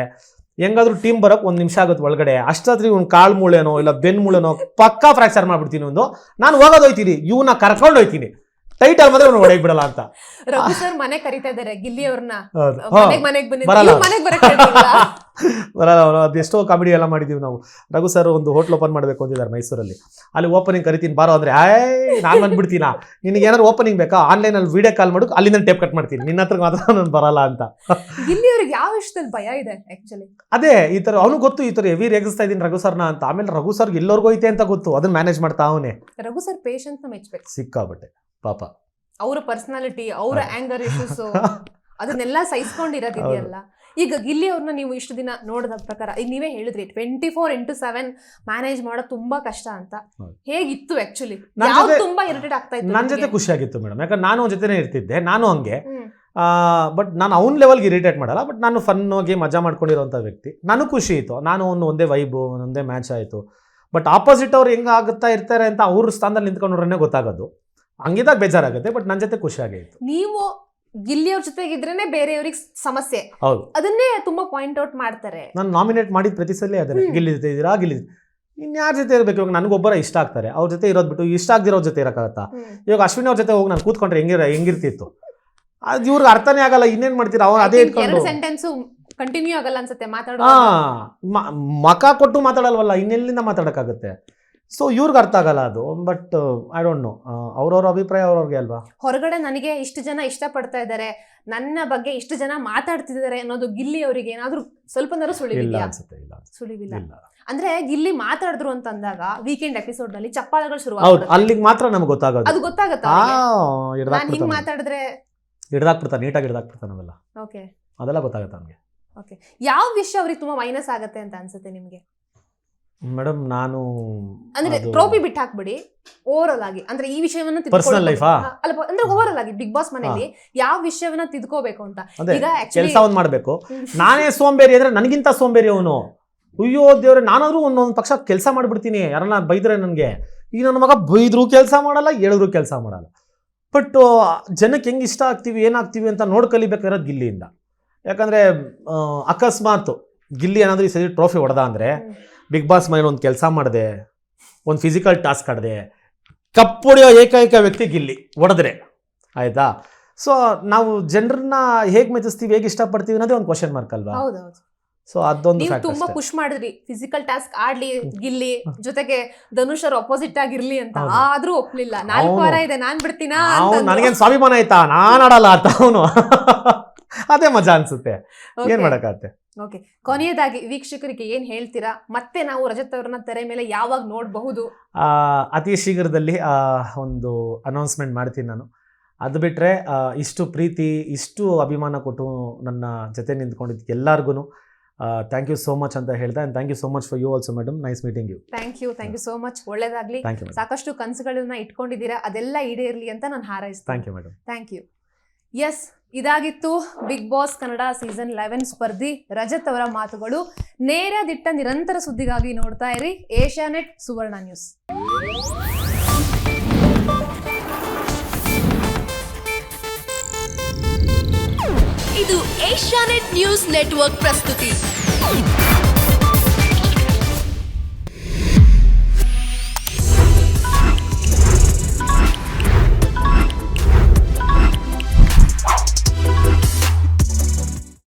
ಹೆಂಗಾದ್ರೂ ಟೀಮ್ ಬರೋಕ್ 1 ನಿಮಿಷ ಆಗುತ್ತೆ ಒಳಗಡೆ, ಅಷ್ಟಾದ್ರಿ ಒಂದು ಕಾಳು ಮೂಳೆನೋ ಇಲ್ಲ ಬೆನ್ ಮೂಳೆನೋ ಪಕ್ಕಾ ಫ್ರಾಕ್ಚರ್ ಮಾಡ್ಬಿಡ್ತೀನಿ. ನಾನು ಹೋಗೋದೋಯ್ತೀನಿ, ಇವನ್ನ ಕರ್ಕೊಂಡು ಹೋಯ್ತೀನಿ, ಟೈಟಲ್ ಮಾತ್ರ ಹೊಡೆಯಕ್ ಬಿಡಲ್ಲ ಅಂತ. ರಘು ಸರ್ ಮನೆ ಕರಿತಾ ಇದಾರೆ ಗಿಲ್ಲಿ ಅವ್ರನ್ನ, ಬರಲ್ಲ. ಅದೆಷ್ಟೋ ಕಾಮಿಡಿ ಎಲ್ಲ ಮಾಡಿದೀವಿ ನಾವು. ರಘು ಸರ್ ಒಂದು ಹೋಟ್ಲ್ ಓಪನ್ ಮಾಡಬೇಕು ಅಂತಿದ್ದಾರೆ ಮೈಸೂರಲ್ಲಿ, ಅಲ್ಲಿ ಓಪನಿಂಗ್ ಕರಿತೀನಿ ಬಾರೋ ಅಂದ್ರೆ ನಾನು ಬಂದ್ಬಿಡ್ತೀನ, ನಿನಗೆ ಏನಾದ್ರು ಓಪನಿಂಗ್ ಬೇಕಾ ಆನ್ಲೈನಲ್ಲಿ ವಿಡಿಯೋ ಕಾಲ್ ಮಾಡು, ಅಲ್ಲಿಂದ ಟೇಪ್ ಕಟ್ ಮಾಡ್ತೀನಿ, ನಿನ್ನ ಹತ್ರ ಮಾತ್ರ ನಾನು ಬರಲ್ಲ ಅಂತ. ಗಿಲ್ಲಿ ಅವ್ರಿಗೆ ಯಾವ ವಿಷಯದಲ್ಲಿ ಭಯ ಇದೆ ಆಕ್ಚುಲಿ? ಅದೇ ಈ ತರ ಅವ್ನು ಗೊತ್ತು, ಈ ತರ ಹೆವಿ ರೇಗಿಸ್ತಾ ಇದೀನಿ ರಘು ಸರ್ನ ಅಂತ. ಆಮೇಲೆ ರಘು ಸರ್ ಎಲ್ಲರಿಗೂ ಐತೆ ಅಂತ ಗೊತ್ತು, ಅದನ್ನ ಮ್ಯಾನೇಜ್ ಮಾಡ್ತಾ ಅವನೇ. ರಘು ಸರ್ ಪೇಷನ್ಸ್ ನ ಮೆಚ್ಚಬೇಕು, ಸಿಕ್ಕಾಬಟ್ಟೆ ಪಾಪ. ಅವರ ಪರ್ಸನಾಲಿಟಿ, ಅವರ ಆಂಗರ್ ಇಶ್ಯೂಸ್ ಅದನ್ನೆಲ್ಲ ಸಹಿಸ್ಕೊಂಡಿರೋದಿದೆಯಲ್ಲ. ಈಗ ಗಿಲ್ಲಿ ಅವ್ರನ್ನ ನೀವು ಇಷ್ಟು ದಿನ ನೋಡಿದ ಪ್ರಕಾರ, ಈಗ ನೀವೇ ಹೇಳಿದ್ರಿ 24/7 ಮ್ಯಾನೇಜ್ ಮಾಡೋದು ತುಂಬಾ ಕಷ್ಟ ಅಂತ. ಹೇಗಿತ್ತು ಆಕ್ಚುಲಿ? ತುಂಬಾ ಇರಿಟೇಟ್ ಆಗ್ತಾ ಇತ್ತು? ನನ್ನ ಜೊತೆ ಖುಷಿ ಆಗಿತ್ತು ಮೇಡಮ್, ಯಾಕಂದ್ರೆ ನಾನು ಅವ್ನ ಜೊತೆನೇ ಇರ್ತಿದ್ದೆ, ನಾನು ಹಂಗೆ. ಬಟ್ ನಾನು ಅವ್ನ ಲೆವೆಲ್ಗೆ ಇರಿಟೇಟ್ ಮಾಡಲ್ಲ, ಬಟ್ ನಾನು ಫನ್ ಹೋಗಿ ಮಜಾ ಮಾಡ್ಕೊಂಡಿರೋಂಥ ವ್ಯಕ್ತಿ. ನನಗೆ ಖುಷಿ ಇತ್ತು, ನಾನು ಒಂದೇ ವೈಬು, ಒಂದೇ ಮ್ಯಾಚ್ ಆಯಿತು. ಬಟ್ ಆಪೋಸಿಟ್ ಅವ್ರು ಹೆಂಗೆ ಆಗುತ್ತಾ ಇರ್ತಾರೆ ಅಂತ ಅವ್ರ ಸ್ಥಾನದಲ್ಲಿ ನಿಂತ್ಕೊಂಡ್ರೆ ಗೊತ್ತಾಗೋದು, ಹಂಗಿದಾಗ ಬೇಜಾರಾಗುತ್ತೆ. ಬಟ್ ನನ್ನ ಜೊತೆ ಖುಷಿ ಆಗಿತ್ತು. ನೀವು ಗಿಲ್ಲಿ ಅವ್ರ ಜೊತೆಗಿದ್ರೇನೆ ಬೇರೆಯವ್ರಿಗೆ ಸಮಸ್ಯೆ, ಹೌದು, ಅದನ್ನೇ ತುಂಬಾ ಪಾಯಿಂಟ್ ಔಟ್ ಮಾಡ್ತಾರೆ. ನಾನು ನಾಮಿನೇಟ್ ಮಾಡಿದ ಪ್ರತಿ ಸಲ ಅದೇ, ಗಿಲ್ಲಿ ಜೊತೆ ಇದ್ದೀರಾ, ಗಿಲ್ಲಿ ಇನ್ಯಾರ ಜೊತೆ ಇರಬೇಕು? ಇವಾಗ ನನಗೊಬ್ಬರ ಇಷ್ಟ ಆಗ್ತಾರೆ, ಅವ್ರ ಜೊತೆ ಇರೋದು ಬಿಟ್ಟು ಇಷ್ಟ ಆಗದಿರೋ ಜೊತೆ ಇರೋಕ್ಕಾಗತ್ತಾ? ಇವಾಗ ಅಶ್ವಿನಿ ಅವ್ರ ಜೊತೆ ಹೋಗಿ ನಾನು ಕೂತ್ಕೊಂಡ್ರೆ ಹೆಂಗಿರ್ತಿತ್ತು? ಅದು ಇವ್ರಿಗೆ ಅರ್ಥನೇ ಆಗಲ್ಲ, ಇನ್ನೇನ್ ಮಾಡ್ತೀರಾ? ಅವ್ರು ಅದೇ ಇಟ್ಕೊಂಡು ಸೆಂಟೆನ್ಸ್ ಕಂಟಿನ್ಯೂ ಆಗಲ್ಲ ಅನ್ಸುತ್ತೆ ಮಾತಾಡೋ. ಮಕ ಕೊಟ್ಟು ಮಾತಾಡಲ್ವಲ್ಲ, ಇನ್ನೆಲ್ಲಿಂದ ಮಾತಾಡಕ್ಕಾಗುತ್ತೆ? ಸೊ ಇವ್ರಿಗೆ ಅರ್ಥ ಆಗಲ್ಲ ಅದು. ಬಟ್ ಐ ಡೋಂಟ್ ನೋ, ಅವ್ರವ್ರ ಅಭಿಪ್ರಾಯ ಅವ್ರವ್ರಿಗೆ ಅಲ್ವಾ. ಹೊರಗಡೆ ನನಗೆ ಇಷ್ಟು ಜನ ಇಷ್ಟಪಡ್ತಾ ಇದ್ದಾರೆ, ನನ್ನ ಬಗ್ಗೆ ಇಷ್ಟು ಜನ ಮಾತಾಡ್ತಿದ್ದಾರೆ ಅನ್ನೋದು ಗಿಲ್ಲಿ ಅವರಿಗೆ ಏನಾದ್ರೂ ಸ್ವಲ್ಪನಾದ್ರೂ ಸುಳಿವಿಲ್ಲ? ಸುಳಿವಿಲ್ಲ. ಅಂದ್ರೆ ಗಿಲ್ಲಿ ಮಾತಾಡಿದ್ರು ಅಂತ ಅಂದಾಗ ವೀಕೆಂಡ್ ಎಪಿಸೋಡ್ ನಲ್ಲಿ ಚಪ್ಪಾಳೆಗಳು ಶುರು, ಅಲ್ಲಿಗೆ ಮಾತ್ರ ನಮ್ಗೆ ಗೊತ್ತಾಗೋದು. ಅದು ಗೊತ್ತಾಗತ್ತಾ? ಹಿಂಗ್ ಮಾತಾಡಿದ್ರೆ ಹಿಡ್ದಾಕ್ಬಿಡ್ತಾನೆ, ನೀಟಾಗಿ ಹಿಡ್ದಾಕ್ಬಿಡ್ತಾನೆ, ಅವೆಲ್ಲ. ಓಕೆ, ಅದೆಲ್ಲ ಗೊತ್ತಾಗತ್ತೆ ನಮ್ಗೆ. ಓಕೆ, ಯಾವ ವಿಷಯ ಅವ್ರಿಗೆ ತುಂಬಾ ಮೈನಸ್ ಆಗತ್ತೆ ಅಂತ ಅನ್ಸುತ್ತೆ ನಿಮ್ಗೆ? ಮೇಡಮ್ ನಾನು ಅಂದ್ರೆ ಟ್ರೋಫಿ ಬಿಟ್ಟು ಹಾಕ್ಬಿಡಿ, ಓವರ್ ಆಗಿ ಅಂದ್ರೆ ಈ ವಿಷಯವನ್ನ ಪರ್ಸನಲ್ ಲೈಫ್ ಅಲ್ಲ, ಅಂದ್ರೆ ಓವರ್ ಆಗಿ ಬಿಗ್ ಬಾಸ್ ಮನೆಯಲ್ಲಿ ಯಾವ ವಿಷಯವನ್ನ ತಿದ್ಕೋಬೇಕು ಅಂತ. ಈಗ ಕೆಲಸ ಒಂದ್ ಮಾಡ್ಬೇಕು. ನಾನೇ ಸೋಂಬೇರಿ ಅಂದ್ರೆ ನನಗಿಂತ ಸೋಂಬೇರಿ ಅವನು. ಅಯ್ಯೋ ದೇವ್ರೆ, ನಾನಾದ್ರೂ ಒಂದೊಂದು ಪಕ್ಷ ಕೆಲಸ ಮಾಡ್ಬಿಡ್ತೀನಿ, ಯಾರನ್ನ ಬೈದ್ರೆ ನನಗೆ. ಈಗ ನನ್ನ ಮಗ ಬೈದ್ರು ಕೆಲಸ ಮಾಡಲ್ಲ, ಹೇಳಿದ್ರು ಕೆಲಸ ಮಾಡಲ್ಲ. ಬಟ್ ಜನಕ್ಕೆ ಹೆಂಗೆ ಇಷ್ಟ ಆಗ್ತೀವಿ, ಏನಾಗ್ತೀವಿ ಅಂತ ನೋಡಿ ಕಲಿಬೇಕಾಗಿರೋದು ಗಿಲ್ಲಿಯಿಂದ. ಯಾಕಂದರೆ ಅಕಸ್ಮಾತ್ ಗಿಲ್ಲಿ ಏನಾದರೂ ಈ ಸರಿ ಟ್ರೋಫಿ ಹೊಡೆದ ಅಂದರೆ, ಬಿಗ್ ಬಾಸ್ ಮನೇಲಿ ಒಂದು ಕೆಲಸ ಮಾಡಿದೆ, ಒಂದು ಫಿಸಿಕಲ್ ಟಾಸ್ಕ್ ಆಡಿದೆ, ಕಪ್ ಹೊಡೆಯೋ ಏಕೈಕ ವ್ಯಕ್ತಿ ಗಿಲ್ಲಿ ಹೊಡೆದ್ರೆ ಆಯಿತಾ. ಸೊ ನಾವು ಜನರನ್ನ ಹೇಗೆ ಮೆಚ್ಚಿಸ್ತೀವಿ, ಹೇಗೆ ಇಷ್ಟಪಡ್ತೀವಿ ಅನ್ನೋದೇ ಒಂದು ಕ್ವಶನ್ ಮಾರ್ಕ್ ಅಲ್ವಾ. ಹೌದೌದು. ಸೊ ಅದೊಂದು ನೀವು ಫ್ಯಾಕ್ಟ್ ತುಂಬಾ ಅಷ್ಟೇ. ಪುಷ್ ಮಾಡಿದ್ರಿ, ಫಿಸಿಕಲ್ ಟಾಸ್ಕ್ ಆಡ್ಲಿ ಗಿಲ್ಲಿ ಜೊತೆಗೆ ಧನುಷ್ ಅವ್ರ ಅಪೋಸಿಟ್ ಆಗಿರ್ಲಿ ಅಂತ. ಹೌದು. ಆದ್ರೂ ಒಪ್ಲಿಲ್ಲ. 4 ವಾರ ಇದೆ, ನಾನ್ ಬಿಡ್ತೀನಾ ಅವ್ನು ಅಂತ. ನನಗೇನು ಸ್ವಾಭಿಮಾನ ಆಯ್ತಾ, ನಾನು ಆಡಲ್ಲ ಅಂತ ಅವನು. ಅದೇ ಮಜಾ ಅನ್ಸುತ್ತೆ, ಏನ್ ಮಾಡಕ್ಕಾಗತ್ತೆ. ಓಕೆ, ಕೊನೆಯದಾಗಿ ವೀಕ್ಷಕರಿಗೆ ಏನ್ ಹೇಳ್ತೀರಾ? ಮತ್ತೆ ನಾವು ರಜತ್ ಅವ್ರನ್ನ ತೆರೆ ಮೇಲೆ ಯಾವಾಗ ನೋಡಬಹುದು? ಅತಿ ಶೀಘ್ರದಲ್ಲಿ ಒಂದು ಅನೌನ್ಸ್ಮೆಂಟ್ ಮಾಡ್ತೀನಿ ನಾನು. ಅದು ಬಿಟ್ಟರೆ ಇಷ್ಟು ಪ್ರೀತಿ, ಇಷ್ಟು ಅಭಿಮಾನ ಕೊಟ್ಟು ನನ್ನ ಜೊತೆ ನಿಂತ್ಕೊಂಡಿದ್ದಕ್ಕೆ ಎಲ್ಲರಿಗೂ ಥ್ಯಾಂಕ್ ಯು ಸೋ ಮಚ್ ಅಂತ ಹೇಳ್ದೆ. And thank you so much for you also madam. Nice meeting you. Thank you so much. ಒಳ್ಳೇದಾಗ್ಲಿ. Thank you. ಸಾಕಷ್ಟು ಕನಸುಗಳನ್ನ ಇಟ್ಕೊಂಡಿದ್ದೀರಾ, ಅದೆಲ್ಲ ಈಡೇರ್ಲಿ ಅಂತ ನಾನು ಹಾರೈಸ್ತೀನಿ. Thank you madam. Thank you. Yes, ಇದಾಗಿತ್ತು ಬಿಗ್ ಬಾಸ್ ಕನ್ನಡ ಸೀಸನ್ 11 ಸ್ಪರ್ಧಿ ರಜತ್ ಅವರ ಮಾತುಗಳು. ನೇರ ದಿಟ್ಟ ನಿರಂತರ ಸುದ್ದಿಗಾಗಿ ನೋಡ್ತಾ ಇರಿ ಏಷ್ಯಾನೆಟ್ ಸುವರ್ಣ ನ್ಯೂಸ್. ಇದು ಏಷ್ಯಾನೆಟ್ ನ್ಯೂಸ್ ನೆಟ್ವರ್ಕ್ ಪ್ರಸ್ತುತಿ.